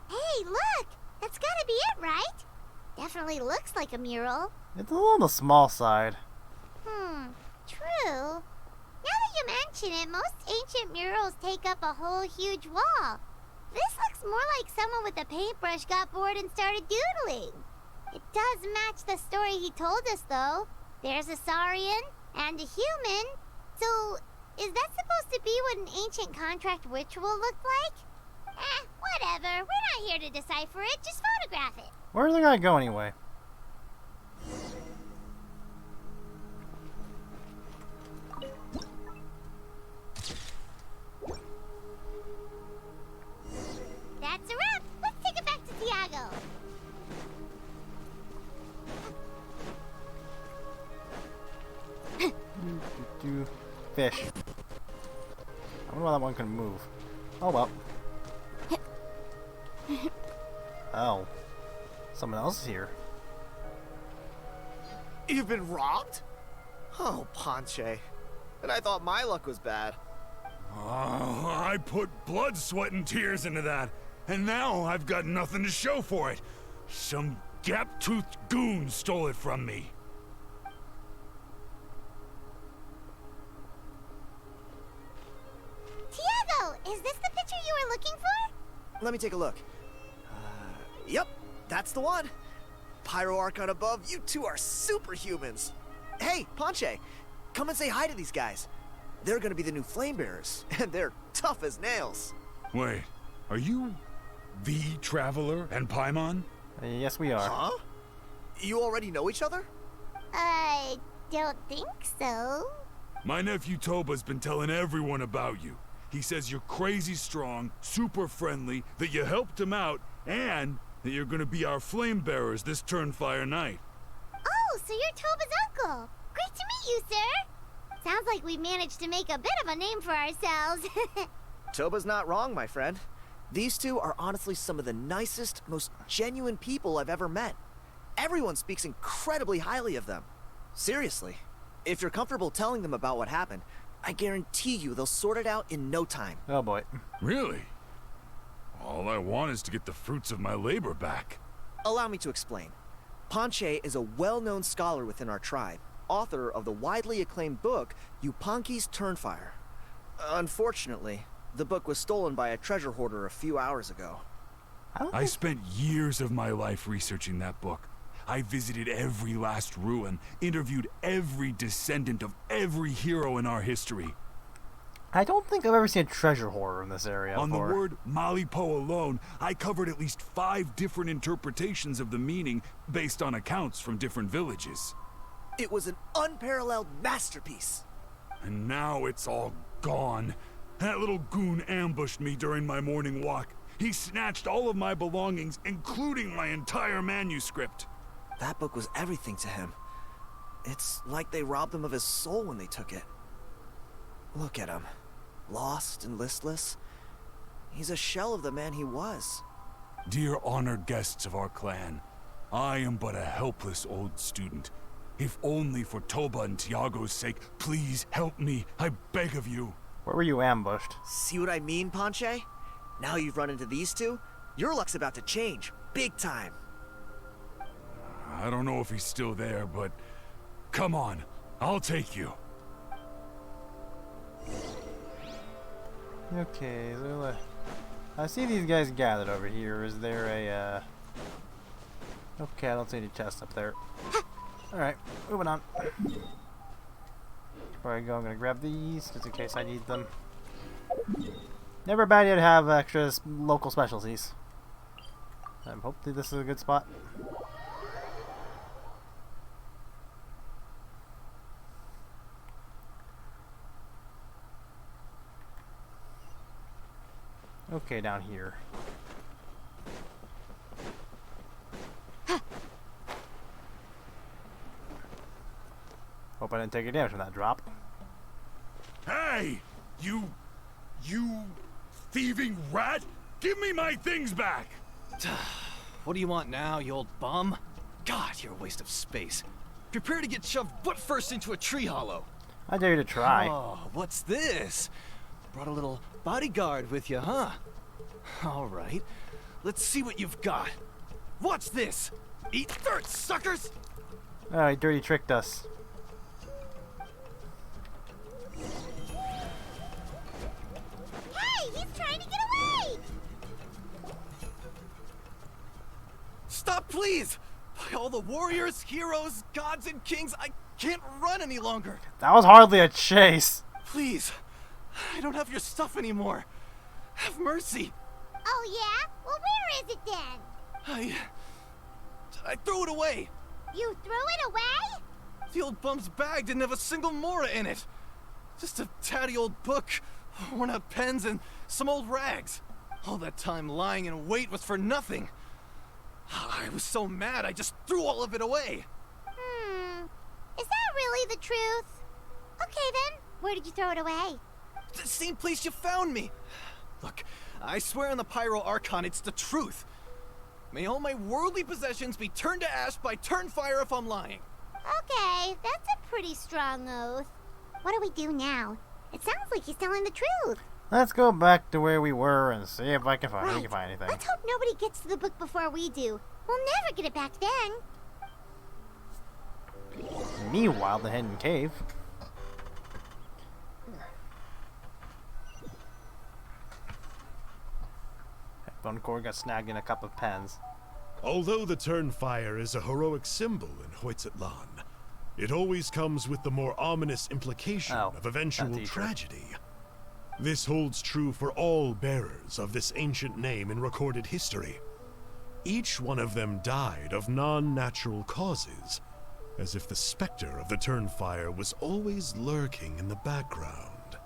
Hey, look! That's gotta be it, right? Definitely looks like a mural. It's a little on the small side. True. Now that you mention it, most ancient murals take up a whole huge wall. This looks more like someone with a paintbrush got bored and started doodling. It does match the story he told us, though. There's a Saurian and a human. So, is that supposed to be what an ancient contract ritual looked like? Whatever. We're not here to decipher it. Just photograph it. Where's the guy go anyway? That's a wrap. Let's take it back to Tiago. Fish. I wonder why that one can move. Oh well. Oh. Someone else is here. You've been robbed? Oh, Ponche. And I thought my luck was bad. Oh, I put blood, sweat, and tears into that, and now I've got nothing to show for it. Some gap-toothed goon stole it from me. Tiago, is this the picture you were looking for? Let me take a look. Yep, that's the one. Pyro Archon above, you two are superhumans. Hey, Ponche, come and say hi to these guys. They're gonna be the new flame bearers, and they're tough as nails. Wait, are you the Traveler and Paimon? Yes, we are. Huh? You already know each other? I don't think so. My nephew Toba's been telling everyone about you. He says you're crazy strong, super friendly, that you helped him out, and that you're gonna be our flame bearers this Turnfire night. Oh, so you're Toba's uncle. Great to meet you, sir. Sounds like we managed to make a bit of a name for ourselves. Toba's not wrong, my friend. These two are honestly some of the nicest, most genuine people I've ever met. Everyone speaks incredibly highly of them. Seriously, if you're comfortable telling them about what happened, I guarantee you they'll sort it out in no time. Oh boy. Really? All I want is to get the fruits of my labor back. Allow me to explain. Ponche is a well-known scholar within our tribe, author of the widely acclaimed book, Yupanqui's Turnfire. Unfortunately, the book was stolen by a treasure hoarder a few hours ago. I spent years of my life researching that book. I visited every last ruin, interviewed every descendant of every hero in our history. I don't think I've ever seen a treasure hoarder in this area On before. the word Malipo alone, I covered at least 5 different interpretations of the meaning based on accounts from different villages. It was an unparalleled masterpiece. And now it's all gone. That little goon ambushed me during my morning walk. He snatched all of my belongings, including my entire manuscript. That book was everything to him. It's like they robbed him of his soul when they took it. Look at him. Lost and listless. He's a shell of the man he was. Dear honored guests of our clan, I am but a helpless old student. If only for Toba and Tiago's sake, please help me, I beg of you. Where were you ambushed? See what I mean, Ponche? Now you've run into these two, your luck's about to change. Big time. I don't know if he's still there, but come on, I'll take you. Okay, so I see these guys gathered over here. Is there a, Okay, I don't see any chests up there. Alright, moving on. Before I go, I'm gonna grab these, just in case I need them. Never a bad idea to have extra local specialties. Hopefully this is a good spot. Okay, down here. Hope I didn't take any damage from that drop. Hey! You thieving rat! Give me my things back! What do you want now, you old bum? God, you're a waste of space. Prepare to get shoved butt first into a tree hollow. I dare you to try. Oh, what's this? Brought a little bodyguard with you, huh? All right, let's see what you've got. What's this? Eat dirt, suckers! Oh, he dirty tricked us. Hey, he's trying to get away! Stop, please! By all the warriors, heroes, gods, and kings, I can't run any longer. That was hardly a chase. Please, I don't have your stuff anymore. Have mercy. Oh yeah? Well, where is it then? I threw it away. You threw it away? The old bum's bag didn't have a single mora in it. Just a tatty old book, worn out pens, and some old rags. All that time lying in wait was for nothing. I was so mad, I just threw all of it away. Is that really the truth? Okay then, where did you throw it away? The same place you found me. Look, I swear on the Pyro Archon, it's the truth. May all my worldly possessions be turned to ash by Turnfire if I'm lying. Okay, that's a pretty strong oath. What do we do now? It sounds like he's telling the truth. Let's go back to where we were and see if I can find, Right. anything. Let's hope nobody gets to the book before we do. We'll never get it back then. Meanwhile, the hidden cave. Headphone cord got snagged in a cup of pens. Although the Turnfire is a heroic symbol in Hoytzatlan, it always comes with the more ominous implication of eventual that teacher. tragedy. This holds true for all bearers of this ancient name in recorded history. Each one of them died of non-natural causes, as if the specter of the Turnfire was always lurking in the background.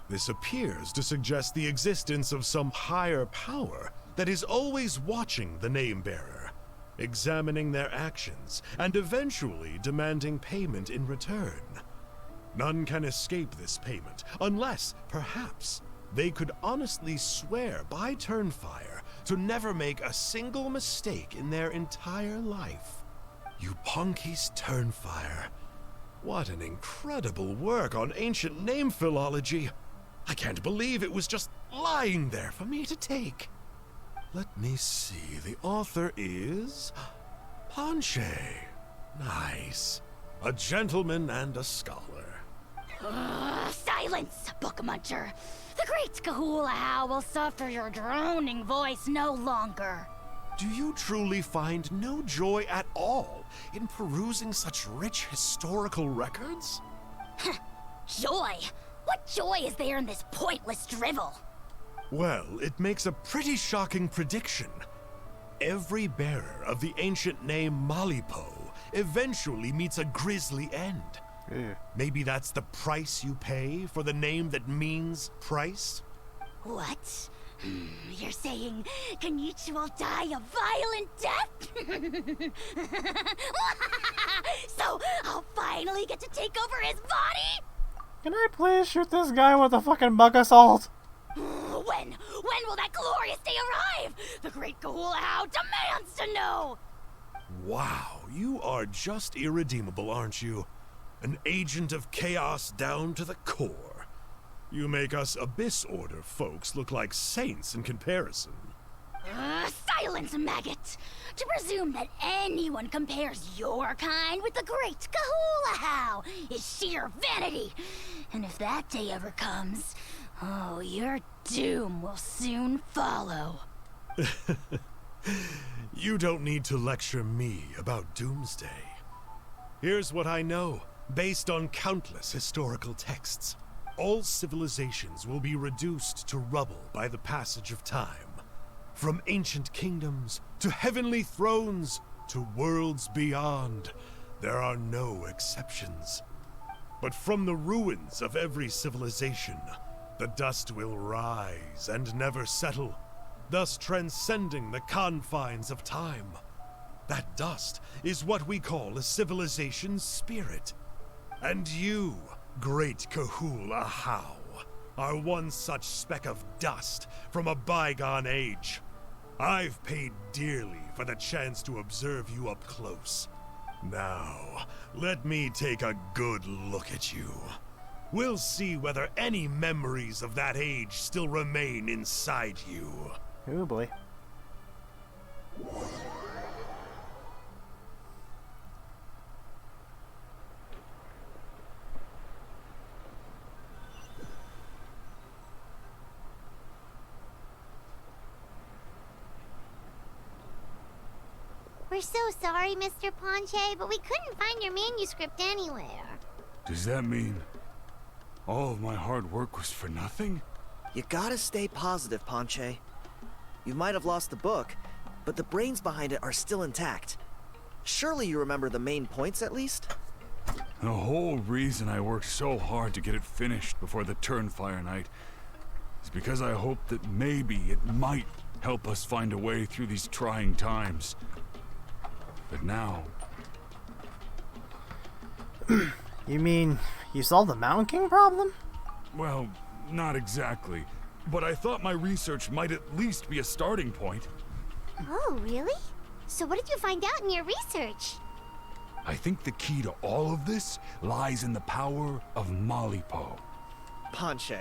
This appears to suggest the existence of some higher power that is always watching the name-bearer, examining their actions, and eventually demanding payment in return. None can escape this payment, unless, perhaps, they could honestly swear by Turnfire to never make a single mistake in their entire life. Yuponki's Turnfire. What an incredible work on ancient name philology. I can't believe it was just lying there for me to take. Let me see, the author is Ponche. Nice. A gentleman and a scholar. Silence, book muncher. The great Kahulahow will suffer your droning voice no longer. Do you truly find no joy at all in perusing such rich historical records? Joy? What joy is there in this pointless drivel? Well, it makes a pretty shocking prediction. Every bearer of the ancient name Malipo eventually meets a grisly end. Ew. Maybe that's the price you pay for the name that means price? What? You're saying Canopy will die a violent death? So I'll finally get to take over his body? Can I please shoot this guy with a fucking buck assault? When will that glorious day arrive? The great Kahula demands to know! Wow, you are just irredeemable, aren't you? An agent of chaos down to the core. You make us Abyss Order folks look like saints in comparison. Silence, maggot! To presume that anyone compares your kind with the great Kahula is sheer vanity. And if that day ever comes, oh, your doom will soon follow. You don't need to lecture me about Doomsday. Here's what I know, based on countless historical texts. All civilizations will be reduced to rubble by the passage of time. From ancient kingdoms, to heavenly thrones, to worlds beyond, there are no exceptions. But from the ruins of every civilization, the dust will rise and never settle, thus transcending the confines of time. That dust is what we call a civilization's spirit. And you, great Kahula How, are one such speck of dust from a bygone age. I've paid dearly for the chance to observe you up close. Now, let me take a good look at you. We'll see whether any memories of that age still remain inside you. Oh boy. We're so sorry, Mr. Ponche, but we couldn't find your manuscript anywhere. Does that mean all of my hard work was for nothing? You gotta stay positive, Ponche. You might have lost the book, but the brains behind it are still intact. Surely you remember the main points at least? The whole reason I worked so hard to get it finished before the Turnfire night is because I hoped that maybe it might help us find a way through these trying times. But now... You mean you solved the Mountain King problem? Well, not exactly. But I thought my research might at least be a starting point. Oh, really? So what did you find out in your research? I think the key to all of this lies in the power of Malipo. Ponche,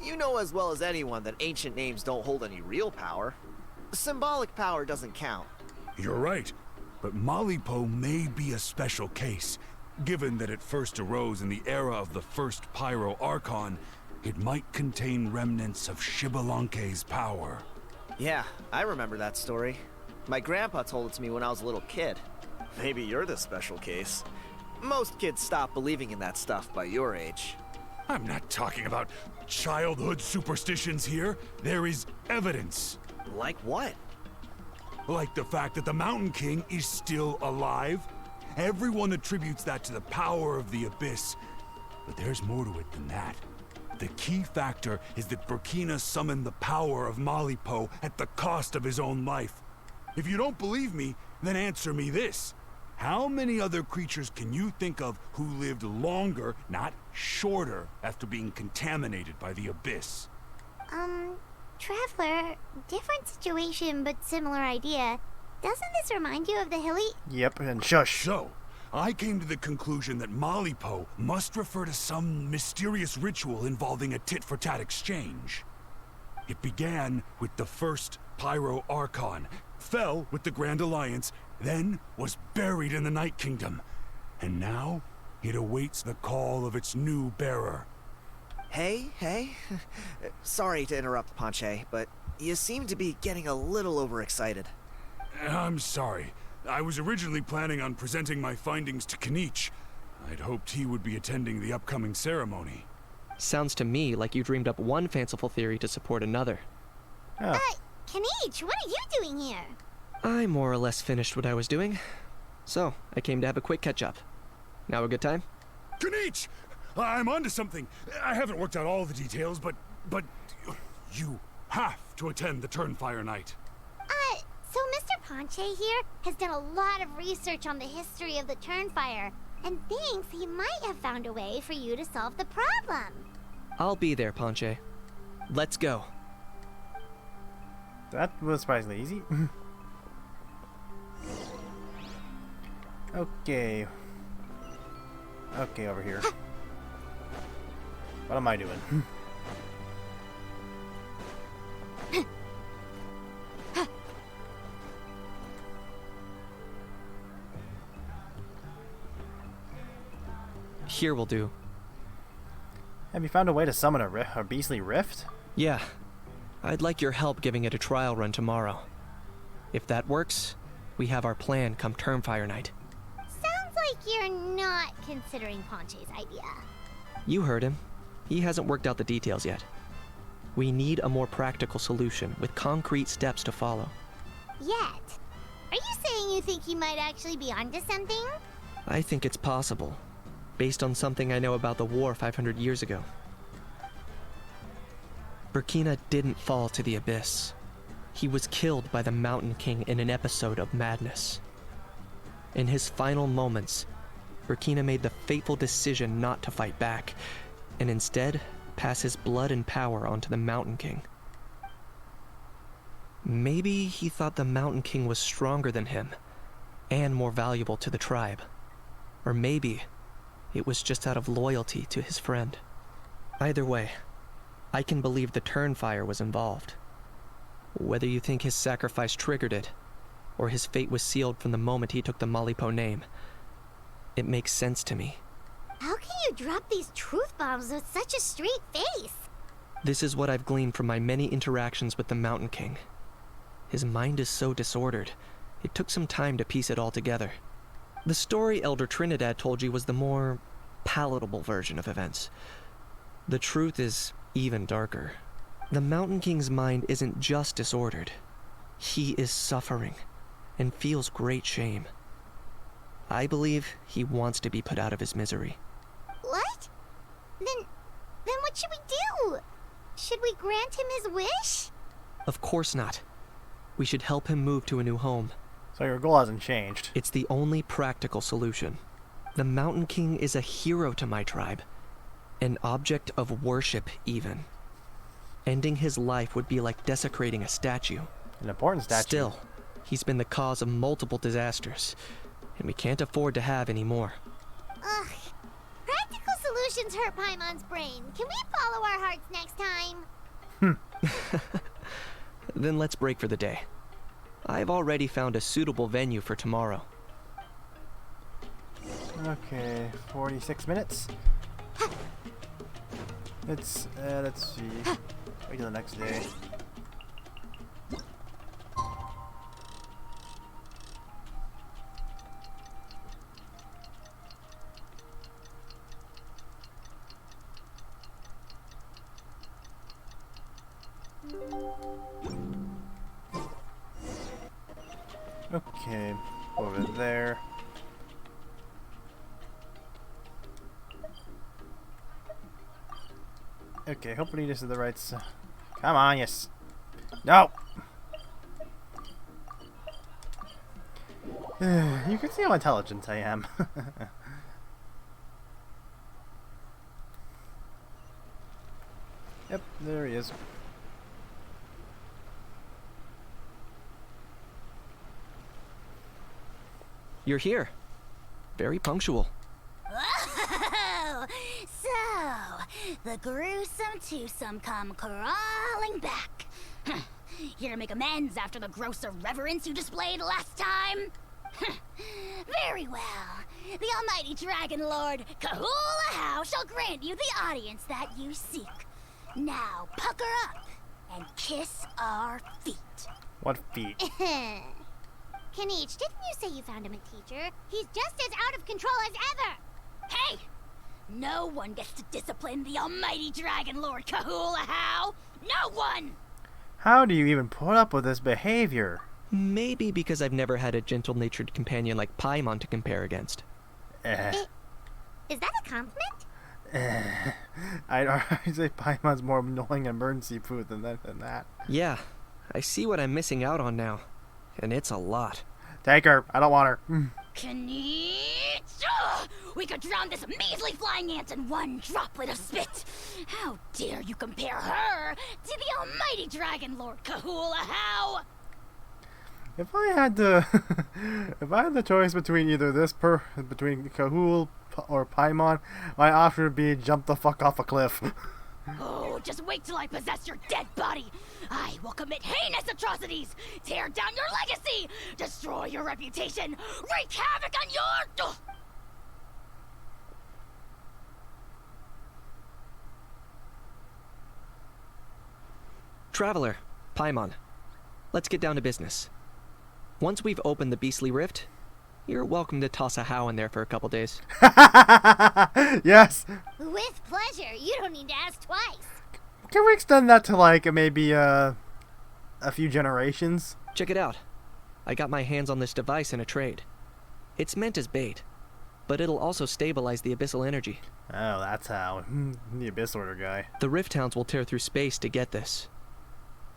you know as well as anyone that ancient names don't hold any real power. Symbolic power doesn't count. You're right, but Malipo may be a special case. Given that it first arose in the era of the first Pyro Archon, it might contain remnants of Shibalanke's power. Yeah, I remember that story. My grandpa told it to me when I was a little kid. Maybe you're the special case. Most kids stop believing in that stuff by your age. I'm not talking about childhood superstitions here. There is evidence. Like what? Like the fact that the Mountain King is still alive. Everyone attributes that to the power of the Abyss. But there's more to it than that. The key factor is that Burkina summoned the power of Malipo at the cost of his own life. If you don't believe me, then answer me this. How many other creatures can you think of who lived longer, not shorter, after being contaminated by the Abyss? Traveler, different situation but similar idea. Doesn't this remind you of the hilly... Yep, and shush. So, I came to the conclusion that Malipo must refer to some mysterious ritual involving a tit-for-tat exchange. It began with the first Pyro Archon, fell with the Grand Alliance, then was buried in the Night Kingdom. And now, it awaits the call of its new bearer. Hey. Sorry to interrupt, Ponche, but you seem to be getting a little overexcited. I'm sorry. I was originally planning on presenting my findings to Canopy. I'd hoped he would be attending the upcoming ceremony. Sounds to me like you dreamed up one fanciful theory to support another. Oh. Kanich, what are you doing here? I more or less finished what I was doing. So, I came to have a quick catch-up. Now a good time? Canopy! I'm onto something. I haven't worked out all the details, but you have to attend the Turnfire Night. So Mr. Ponche here has done a lot of research on the history of the Turnfire, and thinks he might have found a way for you to solve the problem. I'll be there, Ponche. Let's go. That was surprisingly easy. Okay. Okay, over here. What am I doing? Here will do. Have you found a way to summon a beastly rift? Yeah. I'd like your help giving it a trial run tomorrow. If that works, we have our plan come Turnfire Night. Sounds like you're not considering Ponche's idea. You heard him. He hasn't worked out the details yet. We need a more practical solution with concrete steps to follow. Yet? Are you saying you think he might actually be onto something? I think it's possible, based on something I know about the war 500 years ago. Burkina didn't fall to the abyss. He was killed by the Mountain King in an episode of madness. In his final moments, Burkina made the fateful decision not to fight back, and instead pass his blood and power onto the Mountain King. Maybe he thought the Mountain King was stronger than him, and more valuable to the tribe. Or maybe it was just out of loyalty to his friend. Either way, I can believe the Turnfire was involved. Whether you think his sacrifice triggered it, or his fate was sealed from the moment he took the Malipo name, it makes sense to me. How can you drop these truth bombs with such a straight face? This is what I've gleaned from my many interactions with the Mountain King. His mind is so disordered, it took some time to piece it all together. The story Elder Trinidad told you was the more palatable version of events. The truth is even darker. The Mountain King's mind isn't just disordered. He is suffering and feels great shame. I believe he wants to be put out of his misery. What? Then what should we do? Should we grant him his wish? Of course not. We should help him move to a new home. So your goal hasn't changed. It's the only practical solution. The Mountain King is a hero to my tribe. An object of worship, even. Ending his life would be like desecrating a statue. An important statue. Still, he's been the cause of multiple disasters, and we can't afford to have any more. Ugh. Practical solutions hurt Paimon's brain. Can we follow our hearts next time? Then let's break for the day. I've already found a suitable venue for tomorrow. Okay, 46 minutes. Let's see. Wait till the next day. Okay, over there. Okay, hopefully this is the right side. Come on, yes. No! You can see how intelligent I am. Yep, there he is. You're here. Very punctual. Oh, so the gruesome twosome come crawling back. Here to make amends after the gross irreverence you displayed last time? Very well. The almighty Dragon Lord Kahula shall grant you the audience that you seek. Now pucker up and kiss our feet. What feet? Kanichi, didn't you say you found him a teacher? He's just as out of control as ever! Hey! No one gets to discipline the almighty Dragon Lord Kahula. No one! How do you even put up with this behavior? Maybe because I've never had a gentle-natured companion like Paimon to compare against. Is that a compliment? I'd say Paimon's more annoying emergency food than that. Yeah, I see what I'm missing out on now. And it's a lot. Take her. I don't want her. Canopy! Ugh! We could drown this measly flying ant in one droplet of spit! How dare you compare her to the almighty Dragon Lord Kahula How! If I had the choice between either between Kahul or Paimon, my option would be jump the fuck off a cliff. Oh, just wait till I possess your dead body! I will commit heinous atrocities! Tear down your legacy! Destroy your reputation! Wreak havoc on your... Ugh! Traveler, Paimon, let's get down to business. Once we've opened the beastly rift, you're welcome to toss a How in there for a couple days. Yes! With pleasure. You don't need to ask twice. Can we extend that to, like, maybe, a few generations? Check it out. I got my hands on this device in a trade. It's meant as bait, but it'll also stabilize the abyssal energy. Oh, that's how. The Abyss Order guy. The Rift Hounds will tear through space to get this.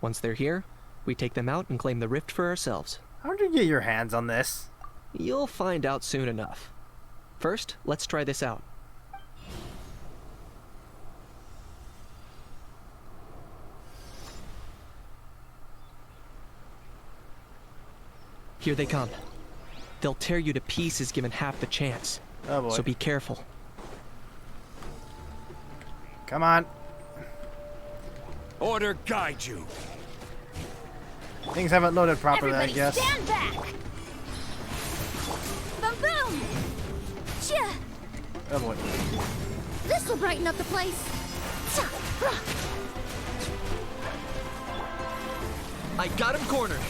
Once they're here, we take them out and claim the rift for ourselves. How'd you get your hands on this? You'll find out soon enough. First, let's try this out. Here they come. They'll tear you to pieces given half the chance. Oh boy. So be careful. Come on. Order guide you. Things haven't loaded properly, Everybody I guess. stand back! Boom boom! Chia! Oh boy. This'll brighten up the place. Cha! Rah! I got him cornered. I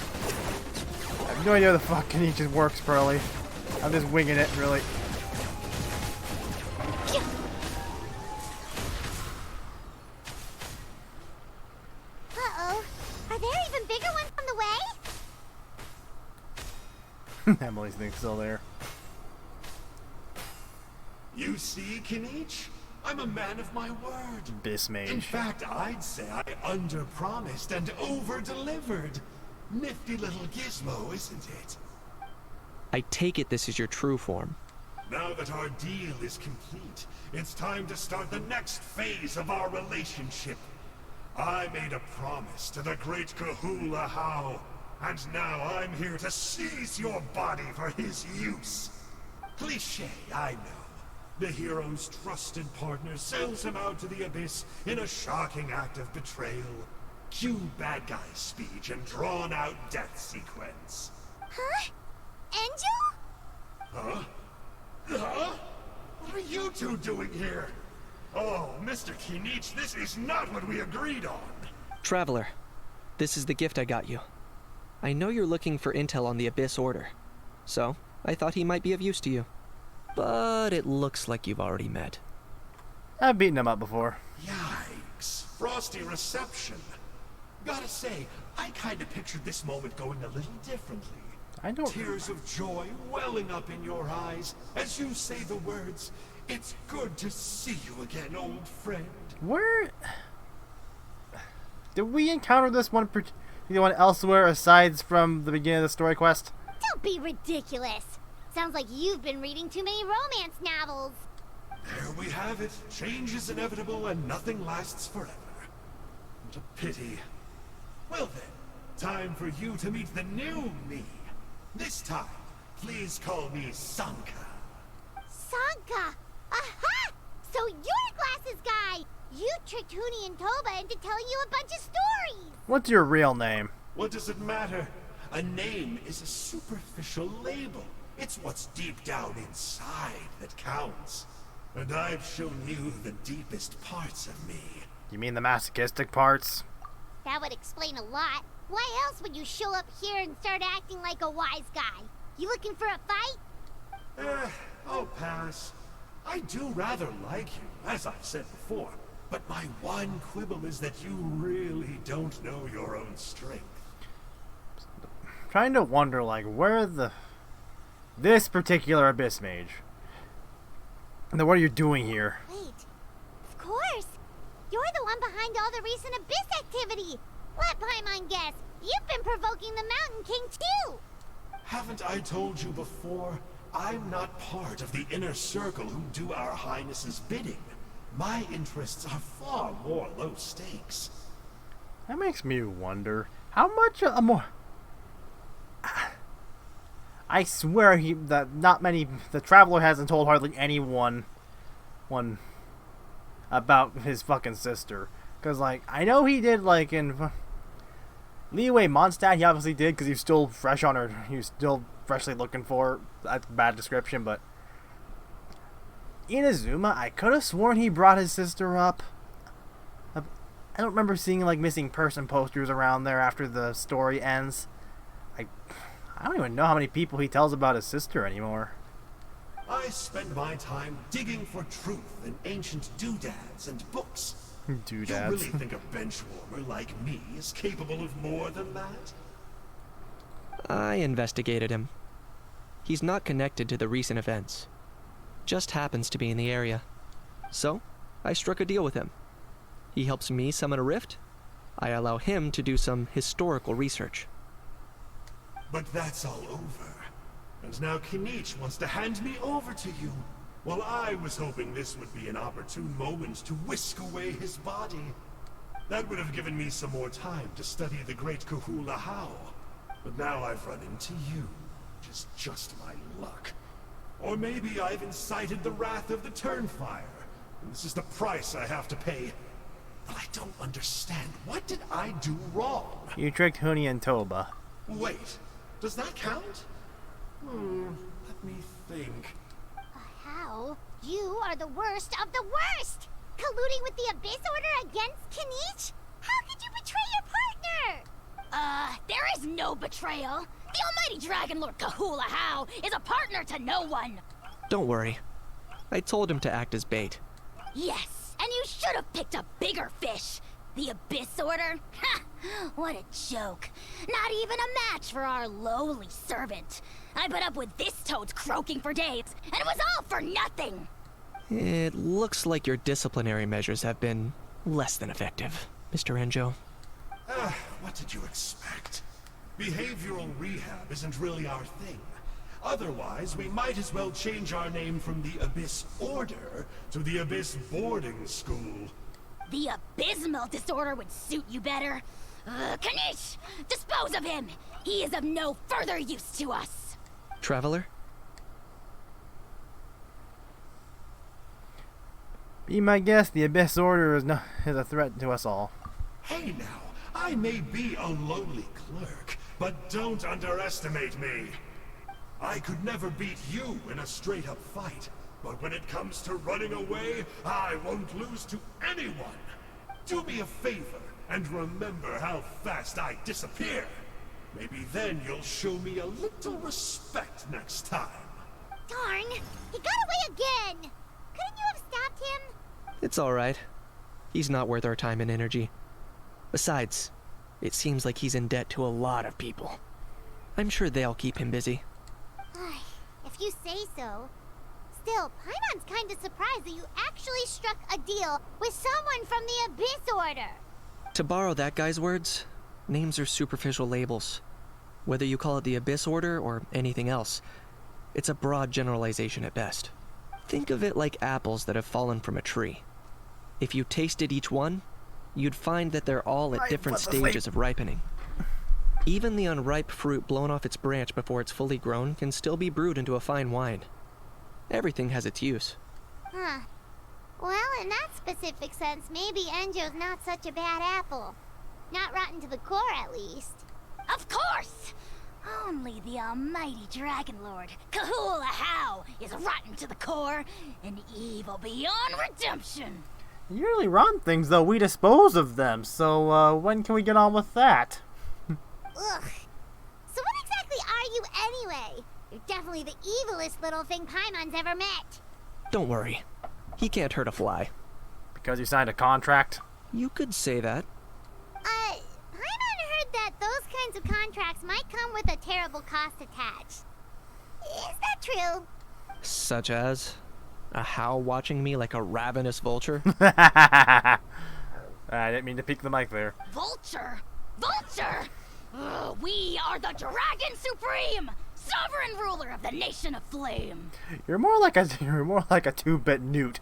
have no idea how the fuck Canopy works, Pearly. I'm just winging it, really. Uh-oh. Are there even bigger ones on the way? Emily's thing's still there. You see, Kinich? I'm a man of my word. Abyss Mage. In fact, I'd say I under-promised and over-delivered. Nifty little gizmo, isn't it? I take it this is your true form. Now that our deal is complete, it's time to start the next phase of our relationship. I made a promise to the great Kahula How, and now I'm here to seize your body for his use. Cliché, I know. The hero's trusted partner sells him out to the abyss in a shocking act of betrayal. Cue bad guy speech and drawn-out death sequence. Huh? Angel? Huh? Huh? What are you two doing here? Oh, Mr. Kinich, this is not what we agreed on. Traveler, this is the gift I got you. I know you're looking for intel on the Abyss Order, so I thought he might be of use to you. But it looks like you've already met. I've beaten him up before. Yikes. Frosty reception. Gotta say, I kinda pictured this moment going a little differently. I don't... Tears of joy welling up in your eyes as you say the words, "It's good to see you again, old friend." Where... Did we encounter this one elsewhere aside from the beginning of the story quest? Don't be ridiculous. Sounds like you've been reading too many romance novels. There we have it. Change is inevitable and nothing lasts forever. What a pity. Well then, time for you to meet the new me. This time, please call me Sanka. Sanka! Aha! So you're the glasses guy! You tricked Huni and Toba into telling you a bunch of stories! What's your real name? What does it matter? A name is a superficial label. It's what's deep down inside that counts. And I've shown you the deepest parts of me. You mean the masochistic parts? That would explain a lot. Why else would you show up here and start acting like a wise guy? You looking for a fight? I'll pass. I do rather like you, as I've said before. But my one quibble is that you really don't know your own strength. I'm trying to wonder, like, where this particular Abyss Mage. And then what are you doing here? Wait, course. You're the one behind all the recent Abyss activity. Let Paimon guess. You've been provoking the Mountain King, too. Haven't I told you before? I'm not part of the inner circle who do our Highness's bidding. My interests are far more low stakes. That makes me wonder how much more. I swear the Traveler hasn't told hardly anyone about his fucking sister. Cause like I know he did like in Liyue Mondstadt, he obviously did because he was still fresh on her. He was still freshly looking for her. That's a bad description, but Inazuma, I could have sworn he brought his sister up. I don't remember seeing like missing person posters around there after the story ends. I don't even know how many people he tells about his sister anymore. I spend my time digging for truth in ancient doodads and books. Doodads. You really think a benchwarmer like me is capable of more than that? I investigated him. He's not connected to the recent events. Just happens to be in the area. So, I struck a deal with him. He helps me summon a rift. I allow him to do some historical research. But that's all over. And now Kinich wants to hand me over to you. Well, I was hoping this would be an opportune moment to whisk away his body. That would have given me some more time to study the great Kahula How. But now I've run into you, which is just my luck. Or maybe I've incited the wrath of the Turnfire, and this is the price I have to pay. But I don't understand. What did I do wrong? You tricked Huni and Toba. Wait, does that count? Let me think. How? You are the worst of the worst! Colluding with the Abyss Order against Kinich? How could you betray your partner? There is no betrayal. The almighty Dragon Lord Kahula How is a partner to no one. Don't worry. I told him to act as bait. Yes, and you should have picked a bigger fish. The Abyss Order? Ha! What a joke. Not even a match for our lowly servant. I put up with this toad's croaking for days, and it was all for nothing. It looks like your disciplinary measures have been less than effective, Mr. Enjo. What did you expect? Behavioral rehab isn't really our thing. Otherwise, we might as well change our name from the Abyss Order to the Abyss Boarding School. The abysmal disorder would suit you better. Kanish! Dispose of him! He is of no further use to us! Traveler? Be my guest, the Abyss Order is a threat to us all. Hey now, I may be a lowly clerk, but don't underestimate me. I could never beat you in a straight-up fight, but when it comes to running away, I won't lose to anyone. Do me a favor and remember how fast I disappear. Maybe then you'll show me a little respect next time. Darn! He got away again! Couldn't you have stopped him? It's alright. He's not worth our time and energy. Besides, it seems like he's in debt to a lot of people. I'm sure they'll keep him busy. If you say so. Still, Paimon's kinda surprised that you actually struck a deal with someone from the Abyss Order. To borrow that guy's words, names are superficial labels. Whether you call it the Abyss Order or anything else, it's a broad generalization at best. Think of it like apples that have fallen from a tree. If you tasted each one, you'd find that they're all at different stages of ripening. Even the unripe fruit blown off its branch before it's fully grown can still be brewed into a fine wine. Everything has its use. Huh. Well, in that specific sense, maybe Enjo's not such a bad apple. Not rotten to the core, at least. Of course! Only the almighty Dragon Lord, Kahula How, is rotten to the core and evil beyond redemption. Usually rotten things, though, we dispose of them, so when can we get on with that? Ugh. So what exactly are you anyway? You're definitely the evilest little thing Paimon's ever met. Don't worry. He can't hurt a fly. Because you signed a contract? You could say that. Paimon heard that those kinds of contracts might come with a terrible cost attached. Is that true? Such as? A how watching me like a ravenous vulture? I didn't mean to peek the mic there. Vulture? Vulture! Ugh, we are the Dragon Supreme! Sovereign ruler of the Nation of Flame! You're more like a 2-bit newt.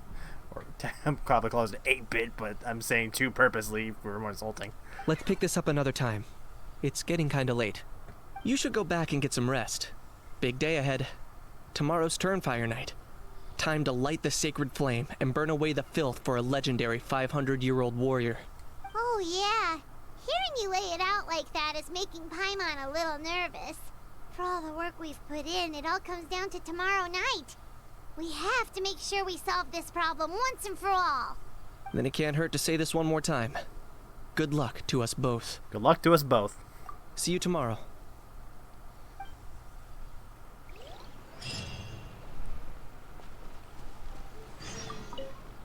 Or I'm probably close to 8-bit, but I'm saying 2 purposely for more insulting. Let's pick this up another time. It's getting kinda late. You should go back and get some rest. Big day ahead. Tomorrow's Turnfire night. Time to light the sacred flame and burn away the filth for a legendary 500-year-old warrior. Oh yeah. Hearing you lay it out like that is making Paimon a little nervous. For all the work we've put in, it all comes down to tomorrow night. We have to make sure we solve this problem once and for all. Then it can't hurt to say this one more time. Good luck to us both. Good luck to us both. See you tomorrow.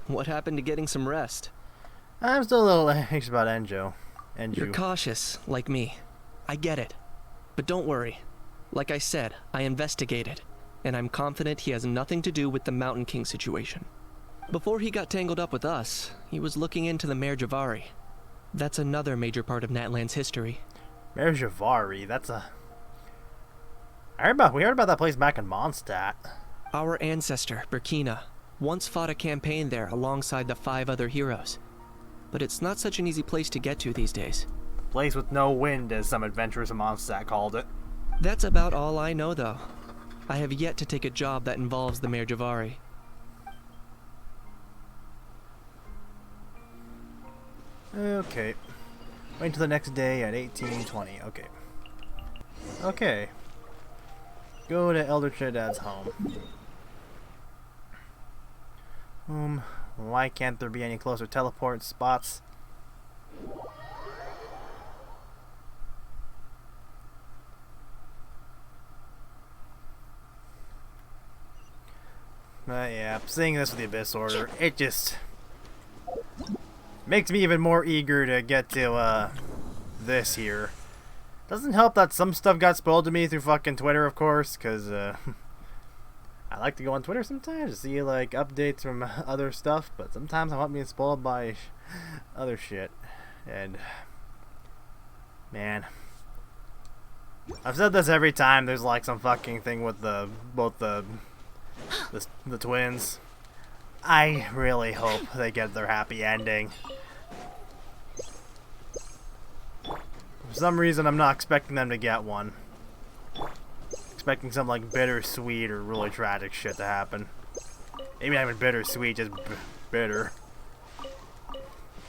What happened to getting some rest? I'm still a little anxious about Enjo. You're cautious, like me. I get it. But don't worry. Like I said, I investigated, and I'm confident he has nothing to do with the Mountain King situation. Before he got tangled up with us, he was looking into the Mare Javari. That's another major part of Natlan's history. Mare Javari, that's a... we heard about that place back in Mondstadt. Our ancestor, Burkina, once fought a campaign there alongside the 5 other heroes. But it's not such an easy place to get to these days. Place with no wind, as some adventurers in Mondstadt called it. That's about all I know, though. I have yet to take a job that involves the Mare Javari. Okay. Wait until the next day at 18:20. Okay. Okay. Go to Elder Trinidad's home. Why can't there be any closer teleport spots? Yeah, seeing this with the Abyss Order, it just makes me even more eager to get to this here. Doesn't help that some stuff got spoiled to me through fucking Twitter, of course, because I like to go on Twitter sometimes to see like updates from other stuff, but sometimes I want being spoiled by other shit. And man, I've said this every time there's like some fucking thing with both the twins. I really hope they get their happy ending. For some reason, I'm not expecting them to get one. Expecting some like bittersweet or really tragic shit to happen. Maybe not even bittersweet, just bitter.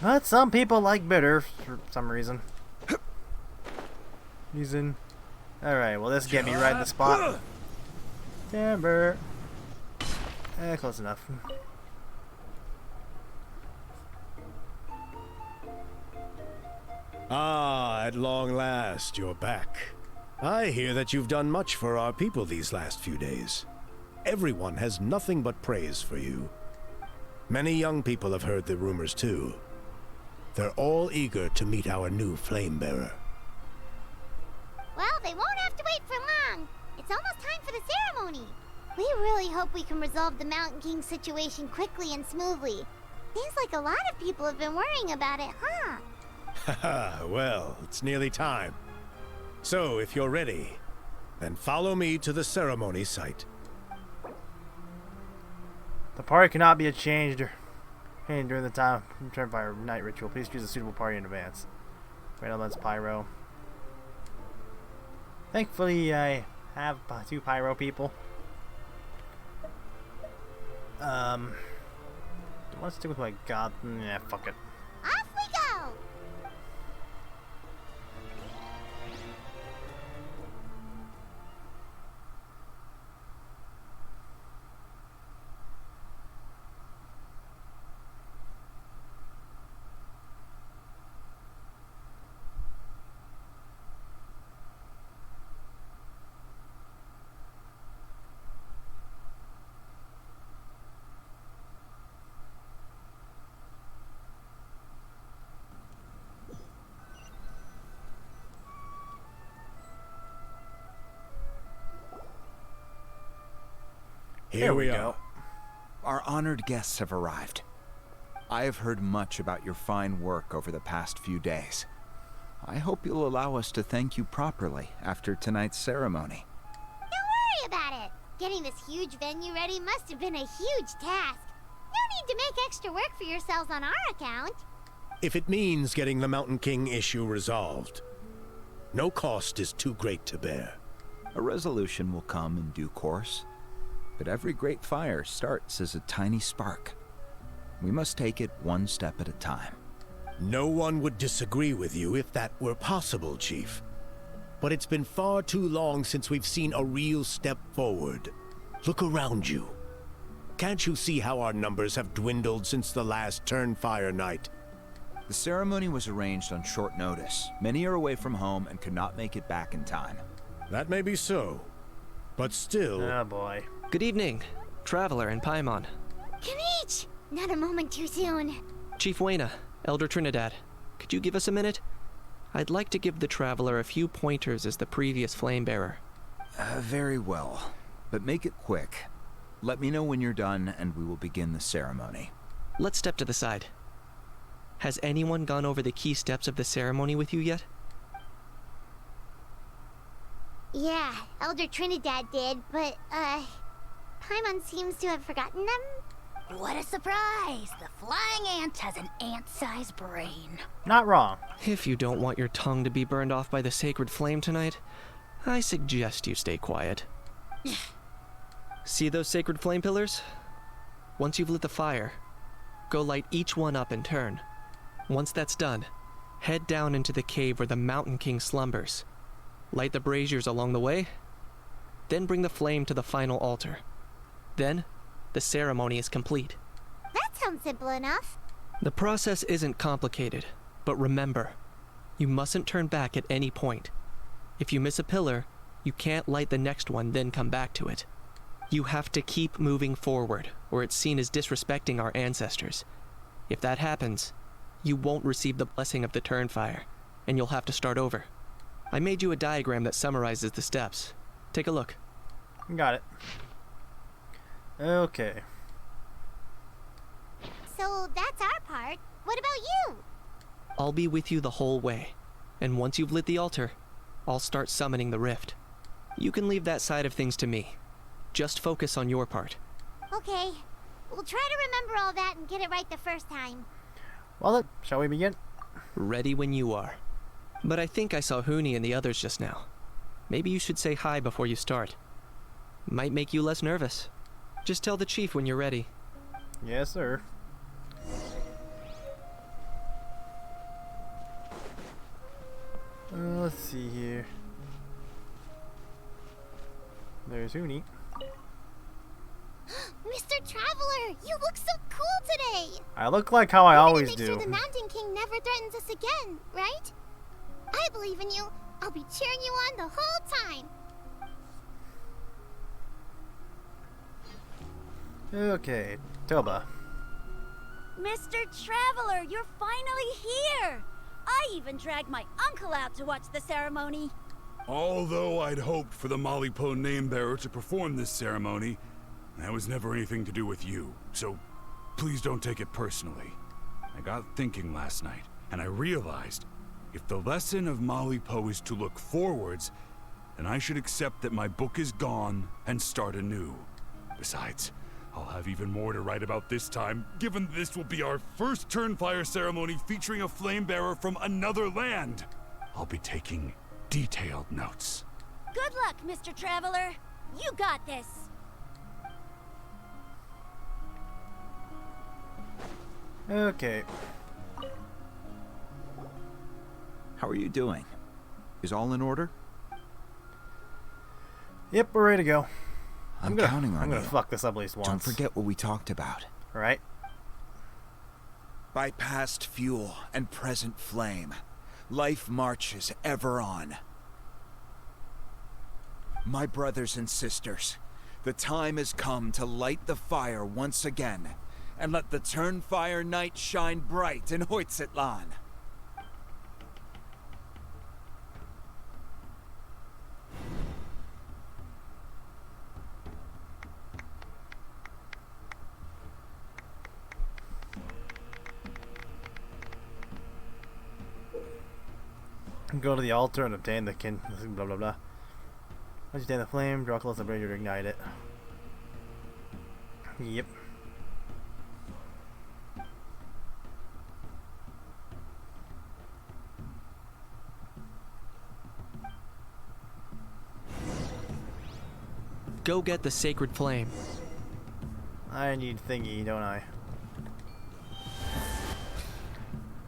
But some people like bitter for some reason. Alright, well this get me right in the spot. Timber. Close enough. Ah, at long last, you're back. I hear that you've done much for our people these last few days. Everyone has nothing but praise for you. Many young people have heard the rumors too. They're all eager to meet our new flame bearer. Well, they won't have to wait for long. It's almost time for the ceremony. We really hope we can resolve the Mountain King situation quickly and smoothly. Seems like a lot of people have been worrying about it, huh? Haha, well, it's nearly time. So, if you're ready, then follow me to the ceremony site. The party cannot be changed during the time of Turnfire night ritual. Please choose a suitable party in advance. Great elements, pyro. Thankfully, I have 2 pyro people. Do I want to stick with my god? Nah, fuck it. Off we go! Here we are. Our honored guests have arrived. I have heard much about your fine work over the past few days. I hope you'll allow us to thank you properly after tonight's ceremony. Don't worry about it. Getting this huge venue ready must have been a huge task. No need to make extra work for yourselves on our account. If it means getting the Mountain King issue resolved, no cost is too great to bear. A resolution will come in due course, but every great fire starts as a tiny spark. We must take it one step at a time. No one would disagree with you if that were possible, Chief. But it's been far too long since we've seen a real step forward. Look around you. Can't you see how our numbers have dwindled since the last Turnfire night? The ceremony was arranged on short notice. Many are away from home and could not make it back in time. That may be so, but still... Oh boy. Good evening, Traveler and Paimon. Kanich! Not a moment too soon. Chief Wayna, Elder Trinidad, could you give us a minute? I'd like to give the Traveler a few pointers as the previous Flamebearer. Very well, but make it quick. Let me know when you're done and we will begin the ceremony. Let's step to the side. Has anyone gone over the key steps of the ceremony with you yet? Yeah, Elder Trinidad did, but, Paimon seems to have forgotten them. What a surprise! The flying ant has an ant-sized brain. Not wrong. If you don't want your tongue to be burned off by the sacred flame tonight, I suggest you stay quiet. See those sacred flame pillars? Once you've lit the fire, go light each one up in turn. Once that's done, head down into the cave where the Mountain King slumbers. Light the braziers along the way, then bring the flame to the final altar. Then, the ceremony is complete. That sounds simple enough. The process isn't complicated, but remember, you mustn't turn back at any point. If you miss a pillar, you can't light the next one then come back to it. You have to keep moving forward, or it's seen as disrespecting our ancestors. If that happens, you won't receive the blessing of the Turnfire, and you'll have to start over. I made you a diagram that summarizes the steps. Take a look. Got it. Okay. So that's our part. What about you? I'll be with you the whole way, and once you've lit the altar, I'll start summoning the rift. You can leave that side of things to me. Just focus on your part. Okay. We'll try to remember all that and get it right the first time. Well then, shall we begin? Ready when you are. But I think I saw Huni and the others just now. Maybe you should say hi before you start. Might make you less nervous. Just tell the chief when you're ready. Yes, sir. Let's see here. There's Huni. Mr. Traveler, you look so cool today. I look like how I always We're gonna do. make sure the Mountain King never threatens us again, right? I believe in you. I'll be cheering you on the whole time. Okay, Toba. Mr. Traveler, you're finally here! I even dragged my uncle out to watch the ceremony. Although I'd hoped for the Malipo Namebearer to perform this ceremony, that was never anything to do with you, so please don't take it personally. I got thinking last night, and I realized if the lesson of Malipo is to look forwards, then I should accept that my book is gone and start anew. Besides, I'll have even more to write about this time, given this will be our first Turnfire ceremony featuring a Flamebearer from another land. I'll be taking detailed notes. Good luck, Mr. Traveler. You got this. Okay. How are you doing? Is all in order? Yep, we're ready to go. I'm counting on I'm gonna you. fuck this up at least once. Don't forget what we talked about. Right? By past fuel and present flame, life marches ever on. My brothers and sisters, the time has come to light the fire once again, and let the Turnfire night shine bright in Hoytzitlan. Go to the altar and obtain the blah blah blah. Once you obtain the flame, draw close the brazier to ignite it. Yep. Go get the sacred flame. I need thingy, don't I?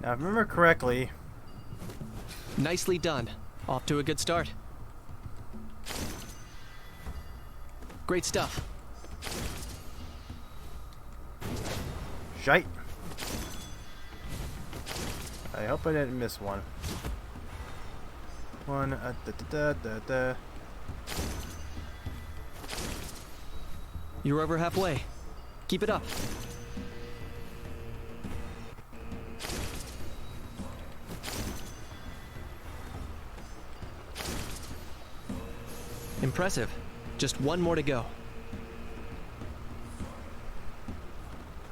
Now, if I remember correctly... Nicely done. Off to a good start. Great stuff. Shite. I hope I didn't miss one. You're over halfway. Keep it up. Impressive. Just one more to go.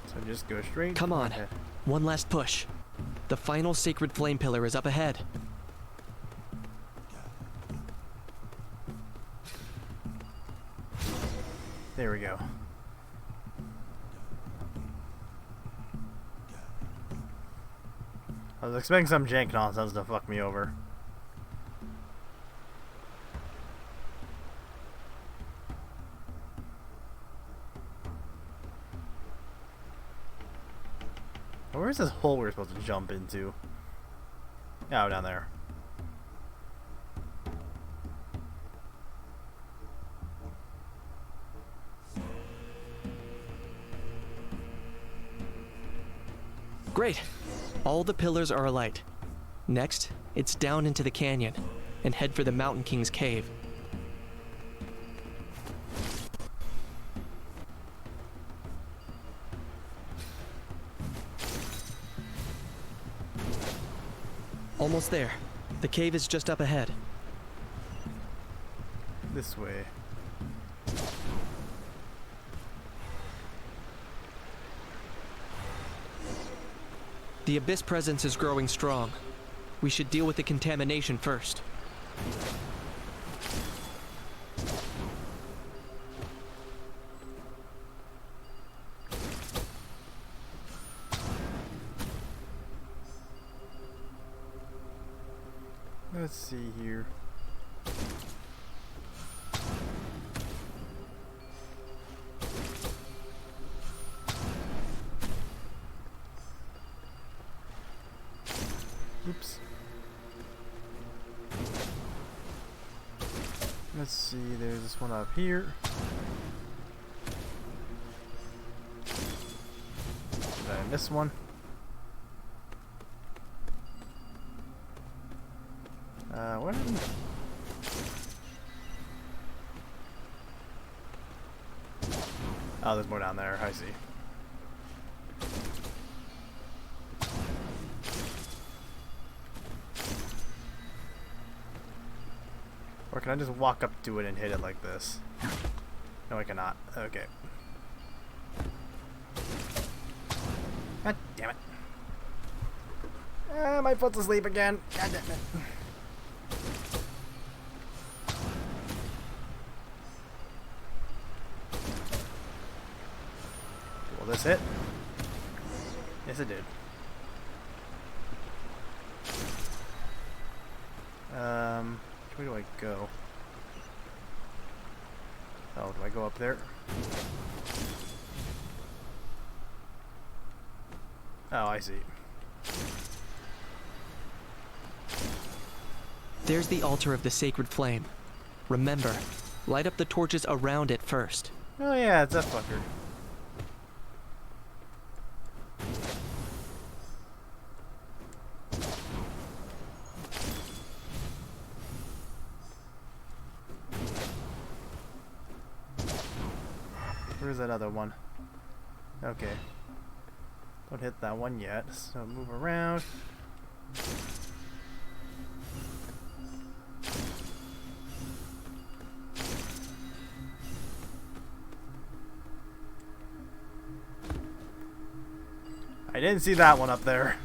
So just go straight. Come on. ahead. One last push. The final sacred flame pillar is up ahead. There we go. I was expecting some jank nonsense to fuck me over. Where's this hole we're supposed to jump into? Oh, down there. Great. All the pillars are alight. Next, it's down into the canyon and head for the Mountain King's cave. Almost there. The cave is just up ahead. This way. The Abyss presence is growing strong. We should deal with the contamination first. Let's see here. Oops. Let's see, there's this one up here. Did I miss one? What? Oh, there's more down there. I see. Or can I just walk up to it and hit it like this? No, I cannot. Okay. God damn it. My foot's asleep again. God damn it. Will this hit? Yes, it did. Where do I go? Oh, do I go up there? Oh, I see. There's the altar of the sacred flame. Remember, light up the torches around it first. Oh yeah, it's that fucker. Where's that other one? Okay. Don't hit that one yet, so move around. I didn't see that one up there.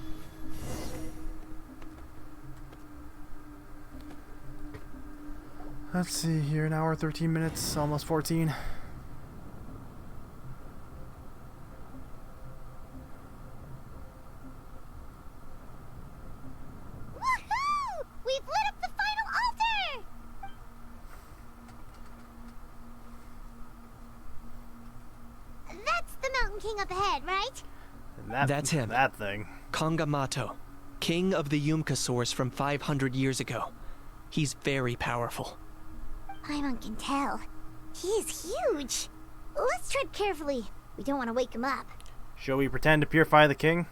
Let's see here, an hour, 13 minutes, almost 14. Woohoo! We've lit up the final altar! That's the Mountain King up ahead, right? That's him. That thing. Kongamato, king of the Yumkasaurs from 500 years ago. He's very powerful. Paimon can tell. He is huge. Let's tread carefully. We don't want to wake him up. Shall we pretend to purify the king?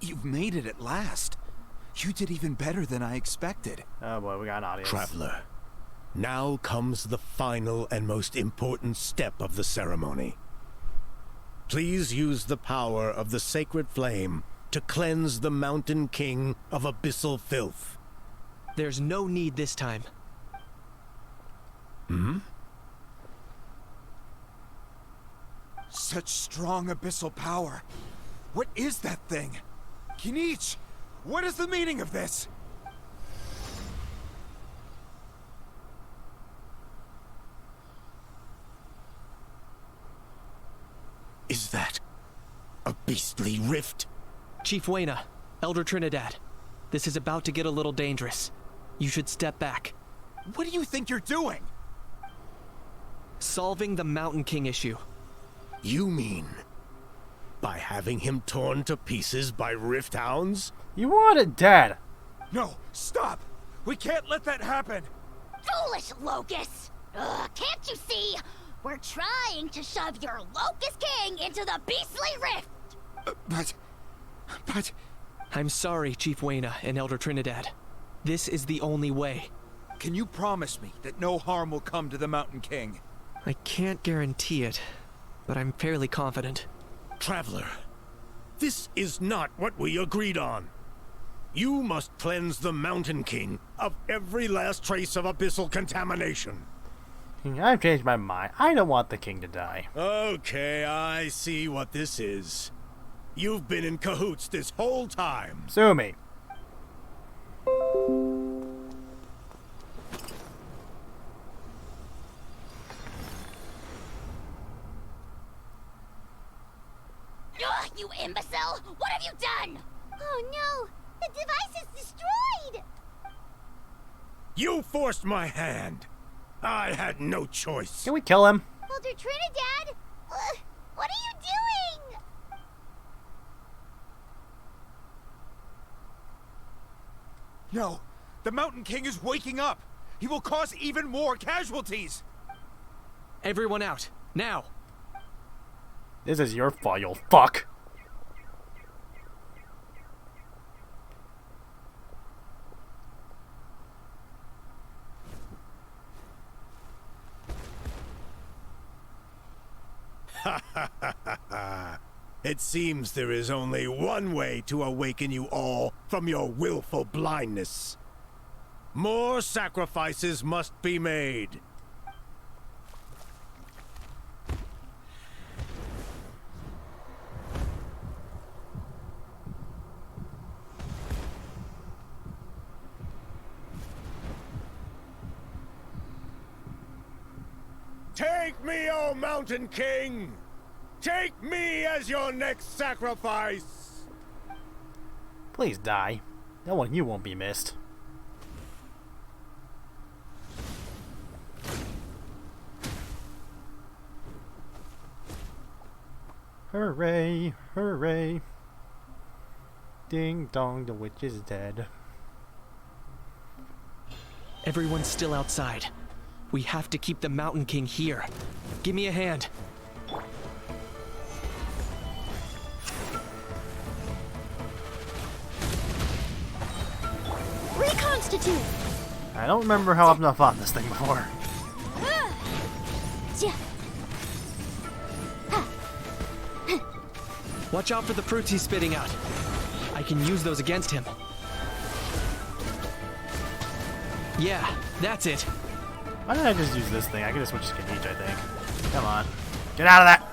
You've made it at last. You did even better than I expected. Oh boy, we got an audience. Traveler, now comes the final and most important step of the ceremony. Please use the power of the sacred flame to cleanse the Mountain King of abyssal filth. There's no need this time. Hmm? Such strong abyssal power. What is that thing? Kinich, what is the meaning of this? Is that a beastly rift? Chief Wayna, Elder Trinidad, this is about to get a little dangerous. You should step back. What do you think you're doing? Solving the Mountain King issue. You mean by having him torn to pieces by rift hounds? You want it dead. No, stop! We can't let that happen! Foolish Locust! Ugh, can't you see? We're trying to shove your Locust King into the beastly rift! But... I'm sorry, Chief Wayna and Elder Trinidad. This is the only way. Can you promise me that no harm will come to the Mountain King? I can't guarantee it, but I'm fairly confident. Traveler, this is not what we agreed on. You must cleanse the Mountain King of every last trace of abyssal contamination. I've changed my mind. I don't want the king to die. Okay, I see what this is. You've been in cahoots this whole time. Sue me. Ugh, you imbecile! What have you done? Oh no! The device is destroyed! You forced my hand. I had no choice. Can we kill him? Elder Trinidad? What are you doing? No, the Mountain King is waking up. He will cause even more casualties. Everyone out, now! This is your fault, you fuck. It seems there is only one way to awaken you all from your willful blindness. More sacrifices must be made. Take me, O Mountain King! Take me as your next sacrifice! Please die. No one, you won't be missed. Hooray, hooray. Ding dong, the witch is dead. Everyone's still outside. We have to keep the Mountain King here. Give me a hand. Reconstitute! I don't remember how I've not fought this thing before. Watch out for the fruits he's spitting out. I can use those against him. Yeah, that's it. Why didn't I just use this thing? I could just switch to Canopy, I think. Come on. Get out of that!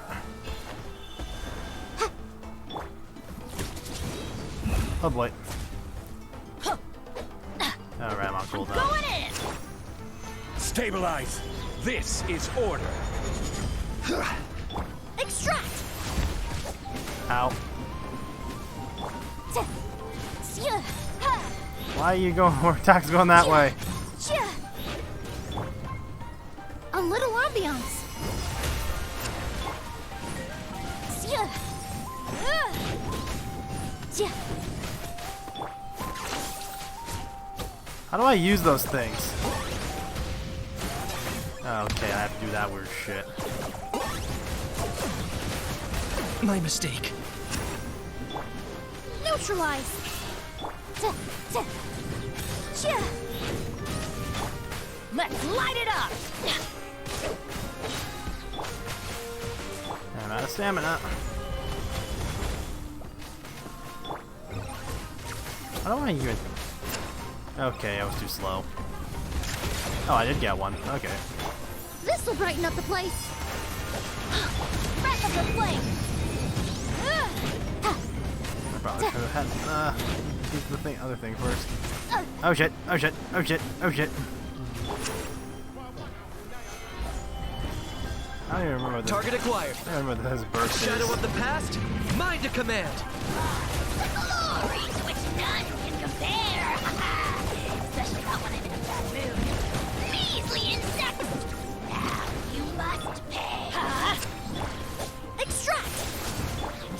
Oh boy. Alright, I'm on cooldown. Stabilize. This is order. Extract! Ow. Why are you going? More attacks going that way? A little ambiance. How do I use those things? Okay, I have to do that weird shit. My mistake. Neutralize. Let's light it up. I'm out of stamina. How do I even... Okay, I was too slow. Oh, I did get one. Okay. This will brighten up the place. Breath of the flame. I probably should have had... use the other thing first. Oh shit, oh shit, oh shit, oh shit. I don't even remember this. Target acquired. I don't remember this burst is. Shadow of the past, mind to command. Glory to which none can compare. Especially not when I'm in a bad mood. Measly insect. Now you must pay. Extract.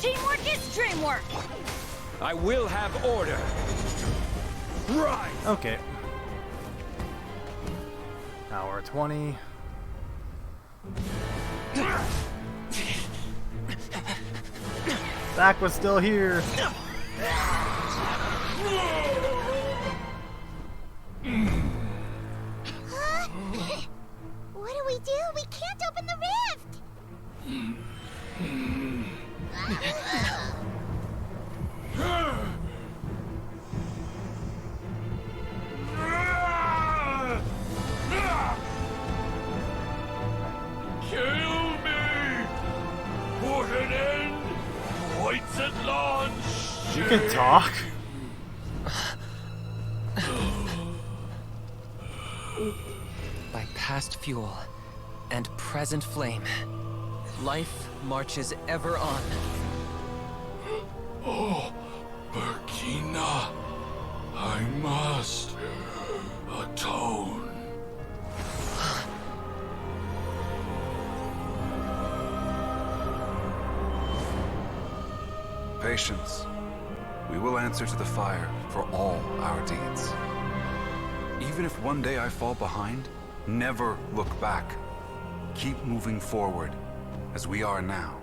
Teamwork is dreamwork. I will have order. Right. Okay. Hour 20. Zach was still here. What do we do? We can't open the rift! Kill me! Put an end! Points at launch! You can talk. By past fuel and present flame, life marches ever on. Oh, Burkina, I must atone. Patience. We will answer to the fire for all our deeds. Even if one day I fall behind, never look back. Keep moving forward, as we are now.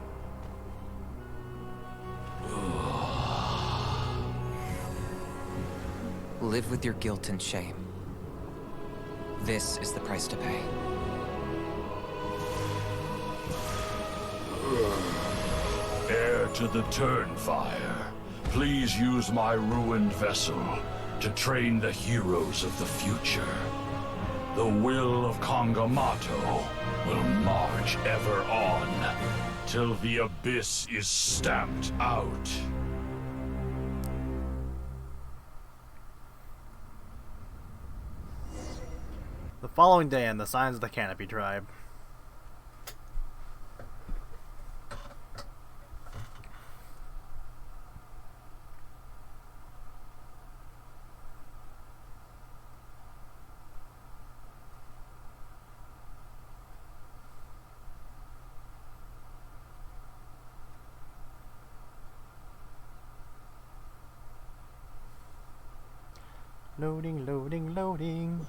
Live with your guilt and shame. This is the price to pay. Heir to the Turnfire, please use my ruined vessel to train the heroes of the future. The will of Kangamato will march ever on, till the abyss is stamped out. The following day in the Scions of the Canopy tribe. Loading, loading, loading.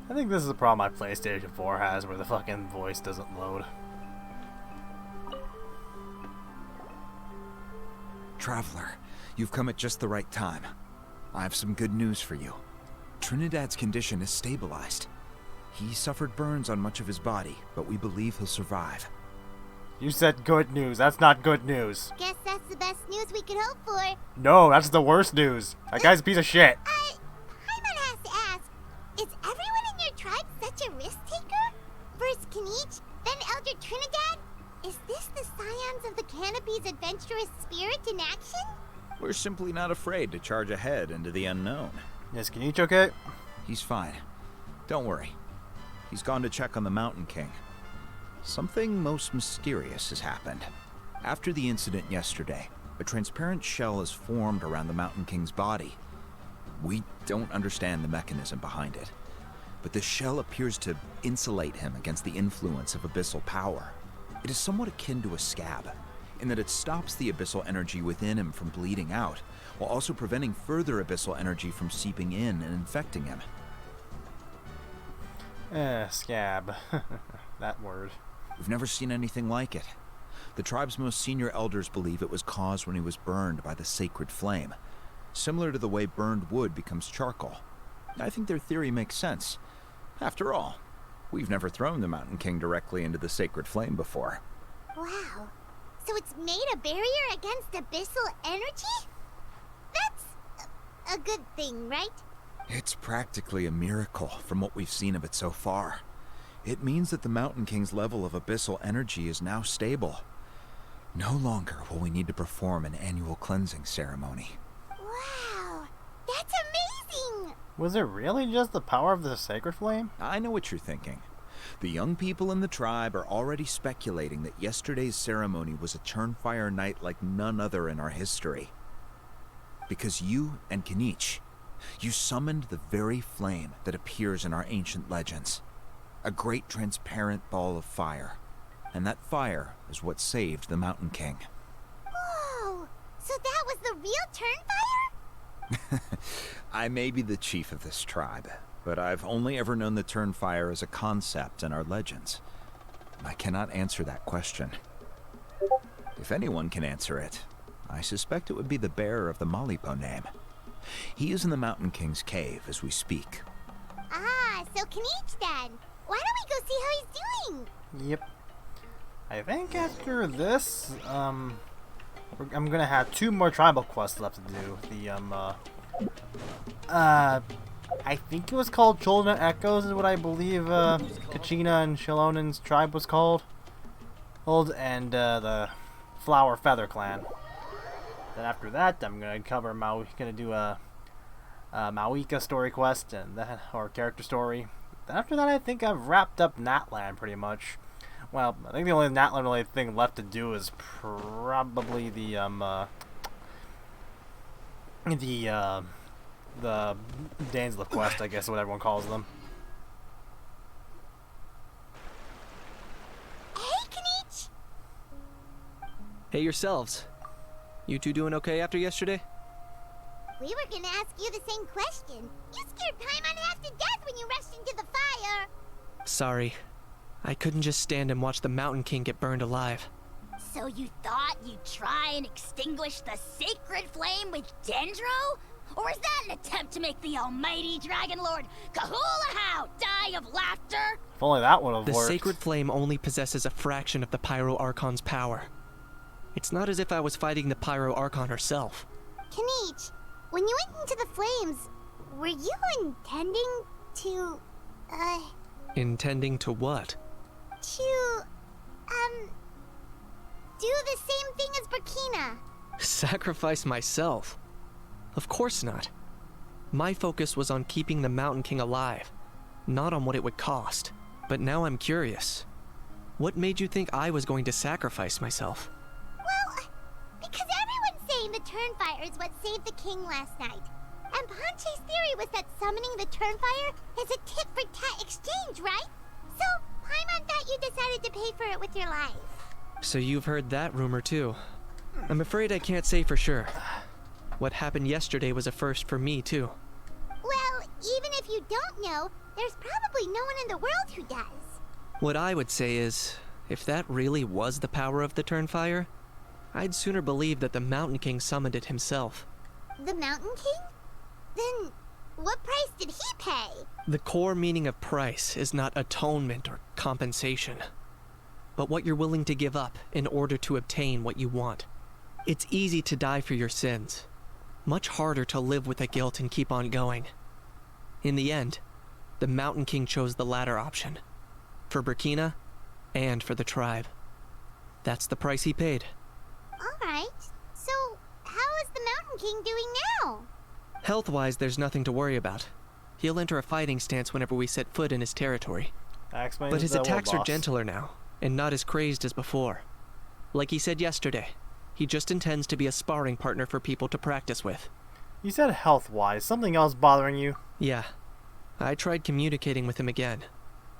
I think this is a problem my PlayStation 4 has, where the fucking voice doesn't load. Traveler, you've come at just the right time. I have some good news for you. Trinidad's condition is stabilized. He suffered burns on much of his body, but we believe he'll survive. You said good news. That's not good news. Guess that's the best news we could hope for. No, that's the worst news. That guy's a piece of shit. Paimon has to ask, is everyone in your tribe such a risk taker? First Kanich, Trinidad? Is this the Scions of the Canopy's adventurous spirit in action? We're simply not afraid to charge ahead into the unknown. Is Canopy okay? He's fine. Don't worry. He's gone to check on the Mountain King. Something most mysterious has happened. After the incident yesterday, a transparent shell has formed around the Mountain King's body. We don't understand the mechanism behind it, but the shell appears to insulate him against the influence of abyssal power. It is somewhat akin to a scab, in that it stops the abyssal energy within him from bleeding out, while also preventing further abyssal energy from seeping in and infecting him. Scab. That word. We've never seen anything like it. The tribe's most senior elders believe it was caused when he was burned by the sacred flame, similar to the way burned wood becomes charcoal. I think their theory makes sense. After all, we've never thrown the Mountain King directly into the sacred flame before. Wow. So it's made a barrier against abyssal energy? That's a good thing, right? It's practically a miracle from what we've seen of it so far. It means that the Mountain King's level of abyssal energy is now stable. No longer will we need to perform an annual cleansing ceremony. Wow, that's amazing! Was it really just the power of the sacred flame? I know what you're thinking. The young people in the tribe are already speculating that yesterday's ceremony was a Turnfire night like none other in our history. Because you and Canich, you summoned the very flame that appears in our ancient legends. A great transparent ball of fire. And that fire is what saved the Mountain King. Whoa! So that was the real Turnfire? I may be the chief of this tribe, but I've only ever known the Turnfire as a concept in our legends. I cannot answer that question. If anyone can answer it, I suspect it would be the bearer of the Malipo name. He is in the Mountain King's cave as we speak. Ah, so Canich then. Why don't we go see how he's doing? Yep. I think after this, I'm gonna have 2 more tribal quests left to do. I think it was called Cholna Echoes is what I believe Kachina and Shilonen's tribe was called. And the Flower Feather Clan. Then after that, I'm gonna do a Mawika story quest and then or character story. Then after that, I think I've wrapped up Natlan pretty much. Well, I think the only Natlan related thing left to do is probably the Danzlip quest, I guess, what everyone calls them. Hey, Canich! Hey yourselves. You two doing okay after yesterday? We were gonna ask you the same question. You scared Paimon half to death when you rushed into the fire. Sorry. I couldn't just stand and watch the Mountain King get burned alive. So you thought you'd try and extinguish the sacred flame with Dendro? Or is that an attempt to make the almighty Dragon Lord Kahulahau die of laughter? If only that would have The worked. sacred flame only possesses a fraction of the Pyro Archon's power. It's not as if I was fighting the Pyro Archon herself. Canich, when you went into the flames, were you intending to, Intending to what? do the same thing as Burkina? Sacrifice myself? Of course not. My focus was on keeping the Mountain King alive, not on what it would cost. But now I'm curious. What made you think I was going to sacrifice myself? Well, because everyone's saying the Turnfire is what saved the king last night. And Ponche's theory was that summoning the Turnfire is a tit-for-tat exchange, right? So, Paimon thought you decided to pay for it with your life. So you've heard that rumor too. I'm afraid I can't say for sure. What happened yesterday was a first for me too. Well, even if you don't know, there's probably no one in the world who does. What I would say is, if that really was the power of the Turnfire, I'd sooner believe that the Mountain King summoned it himself. The Mountain King? Then, what price did he pay? The core meaning of price is not atonement or compensation, but what you're willing to give up in order to obtain what you want. It's easy to die for your sins. Much harder to live with the guilt and keep on going. In the end, the Mountain King chose the latter option. For Burkina, and for the tribe. That's the price he paid. Alright, so how is the Mountain King doing now? Health-wise, there's nothing to worry about. He'll enter a fighting stance whenever we set foot in his territory. But his attacks are gentler now, and not as crazed as before. Like he said yesterday, he just intends to be a sparring partner for people to practice with. You said health-wise. Something else bothering you? Yeah. I tried communicating with him again,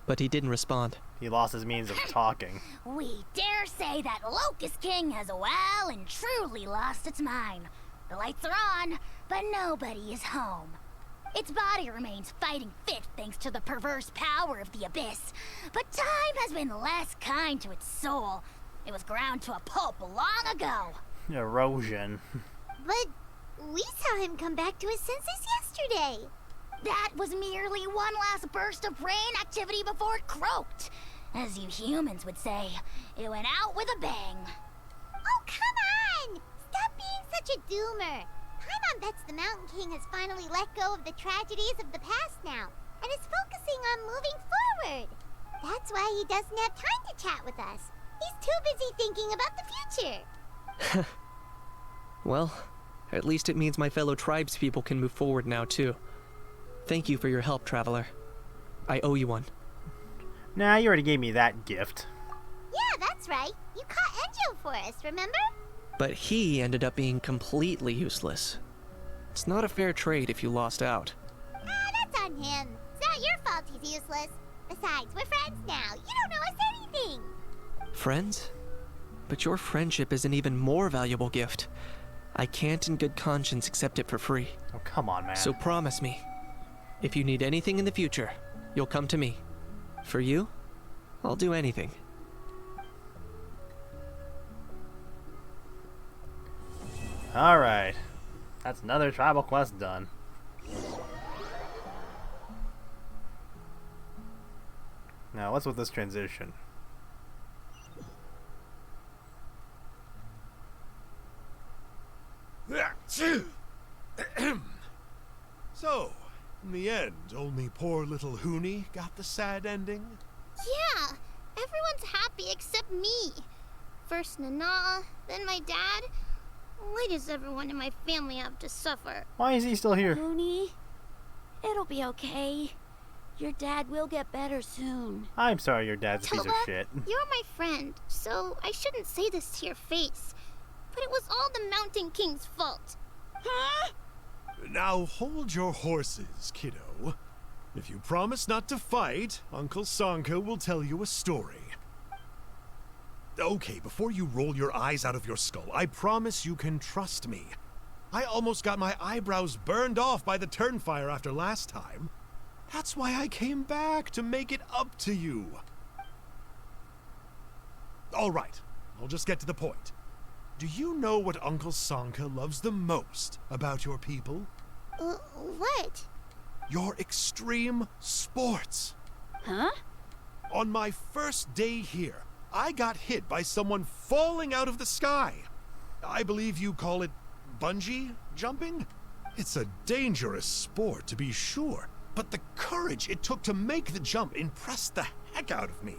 but he didn't respond. He lost his means of talking. We dare say that Locust King has well and truly lost its mind. The lights are on, but nobody is home. Its body remains fighting fit thanks to the perverse power of the Abyss, but time has been less kind to its soul. It was ground to a pulp long ago. Erosion. But we saw him come back to his senses yesterday. That was merely one last burst of brain activity before it croaked. As you humans would say, it went out with a bang. Oh, come on! Stop being such a doomer. Paimon bets the Mountain King has finally let go of the tragedies of the past now, and is focusing on moving forward. That's why he doesn't have time to chat with us. He's too busy thinking about the future. Well, at least it means my fellow tribespeople can move forward now, too. Thank you for your help, Traveler. I owe you one. Nah, you already gave me that gift. Yeah, that's right. You caught Enjo for us, remember? But he ended up being completely useless. It's not a fair trade if you lost out. That's on him. It's not your fault he's useless. Besides, we're friends now. You don't owe us anything. Friends? But your friendship is an even more valuable gift. I can't in good conscience accept it for free. Oh, come on, man. So promise me, if you need anything in the future, you'll come to me. For you, I'll do anything. Alright. That's another tribal quest done. Now, what's with this transition? So, in the end, only poor little Huni got the sad ending? Yeah, everyone's happy except me. First Nana, then my dad. Why does everyone in my family have to suffer? Why is he still here? Huni, it'll be okay. Your dad will get better soon. I'm sorry your dad's a piece Toba, of shit. you're my friend, so I shouldn't say this to your face. But it was all the Mountain King's fault. Huh? Now hold your horses, kiddo. If you promise not to fight, Uncle Sanka will tell you a story. Okay, before you roll your eyes out of your skull, I promise you can trust me. I almost got my eyebrows burned off by the turnfire after last time. That's why I came back, to make it up to you. All right, I'll just get to the point. Do you know what Uncle Sanka loves the most about your people? What? Your extreme sports. Huh? On my first day here, I got hit by someone falling out of the sky. I believe you call it bungee jumping? It's a dangerous sport, to be sure, but the courage it took to make the jump impressed the heck out of me.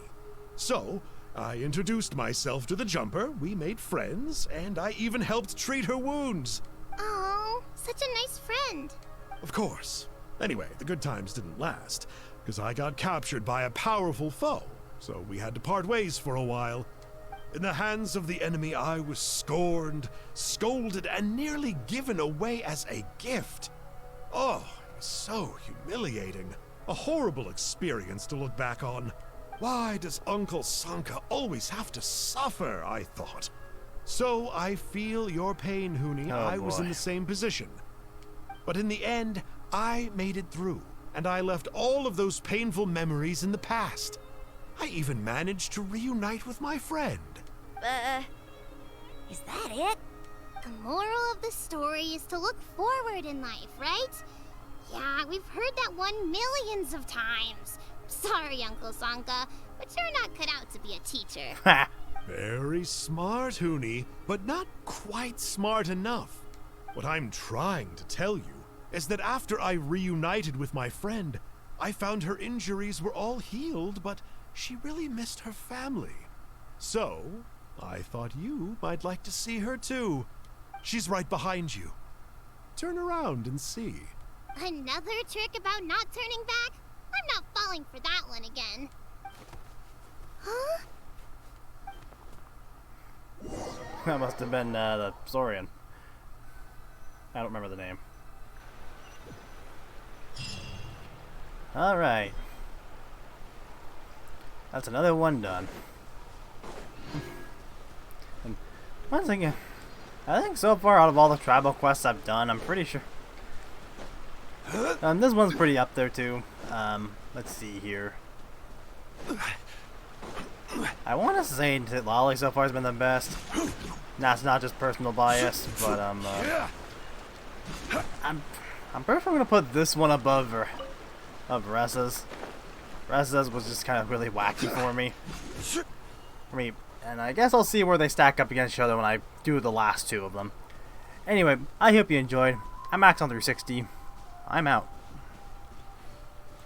So, I introduced myself to the jumper, we made friends, and I even helped treat her wounds. Oh, such a nice friend. Of course. Anyway, the good times didn't last, because I got captured by a powerful foe, so we had to part ways for a while. In the hands of the enemy, I was scorned, scolded, and nearly given away as a gift. Oh, it was so humiliating. A horrible experience to look back on. Why does Uncle Sanka always have to suffer, I thought. So I feel your pain, Huni. Oh, I was in boy. the same position. But in the end, I made it through, and I left all of those painful memories in the past. I even managed to reunite with my friend. Is that it? The moral of the story is to look forward in life, right? Yeah, we've heard that one millions of times. Sorry, Uncle Sanka, but you're not cut out to be a teacher. Ha! Very smart, Huni, but not quite smart enough. What I'm trying to tell you is that after I reunited with my friend, I found her injuries were all healed, but She really missed her family. So, I thought you might like to see her too. She's right behind you. Turn around and see. Another trick about not turning back? I'm not falling for that one again. Huh? That must have been the Saurian. I don't remember the name. Alright. That's another one done. And once again, I think so far out of all the tribal quests I've done, I'm pretty sure. This one's pretty up there too. Let's see here. I want to say that Lolly so far has been the best. That's not just personal bias, but I'm personally gonna put this one above Ressa's. Ressa's was just kind of really wacky for me. And I guess I'll see where they stack up against each other when I do the last two of them. Anyway, I hope you enjoyed. I'm Max on 360. I'm out.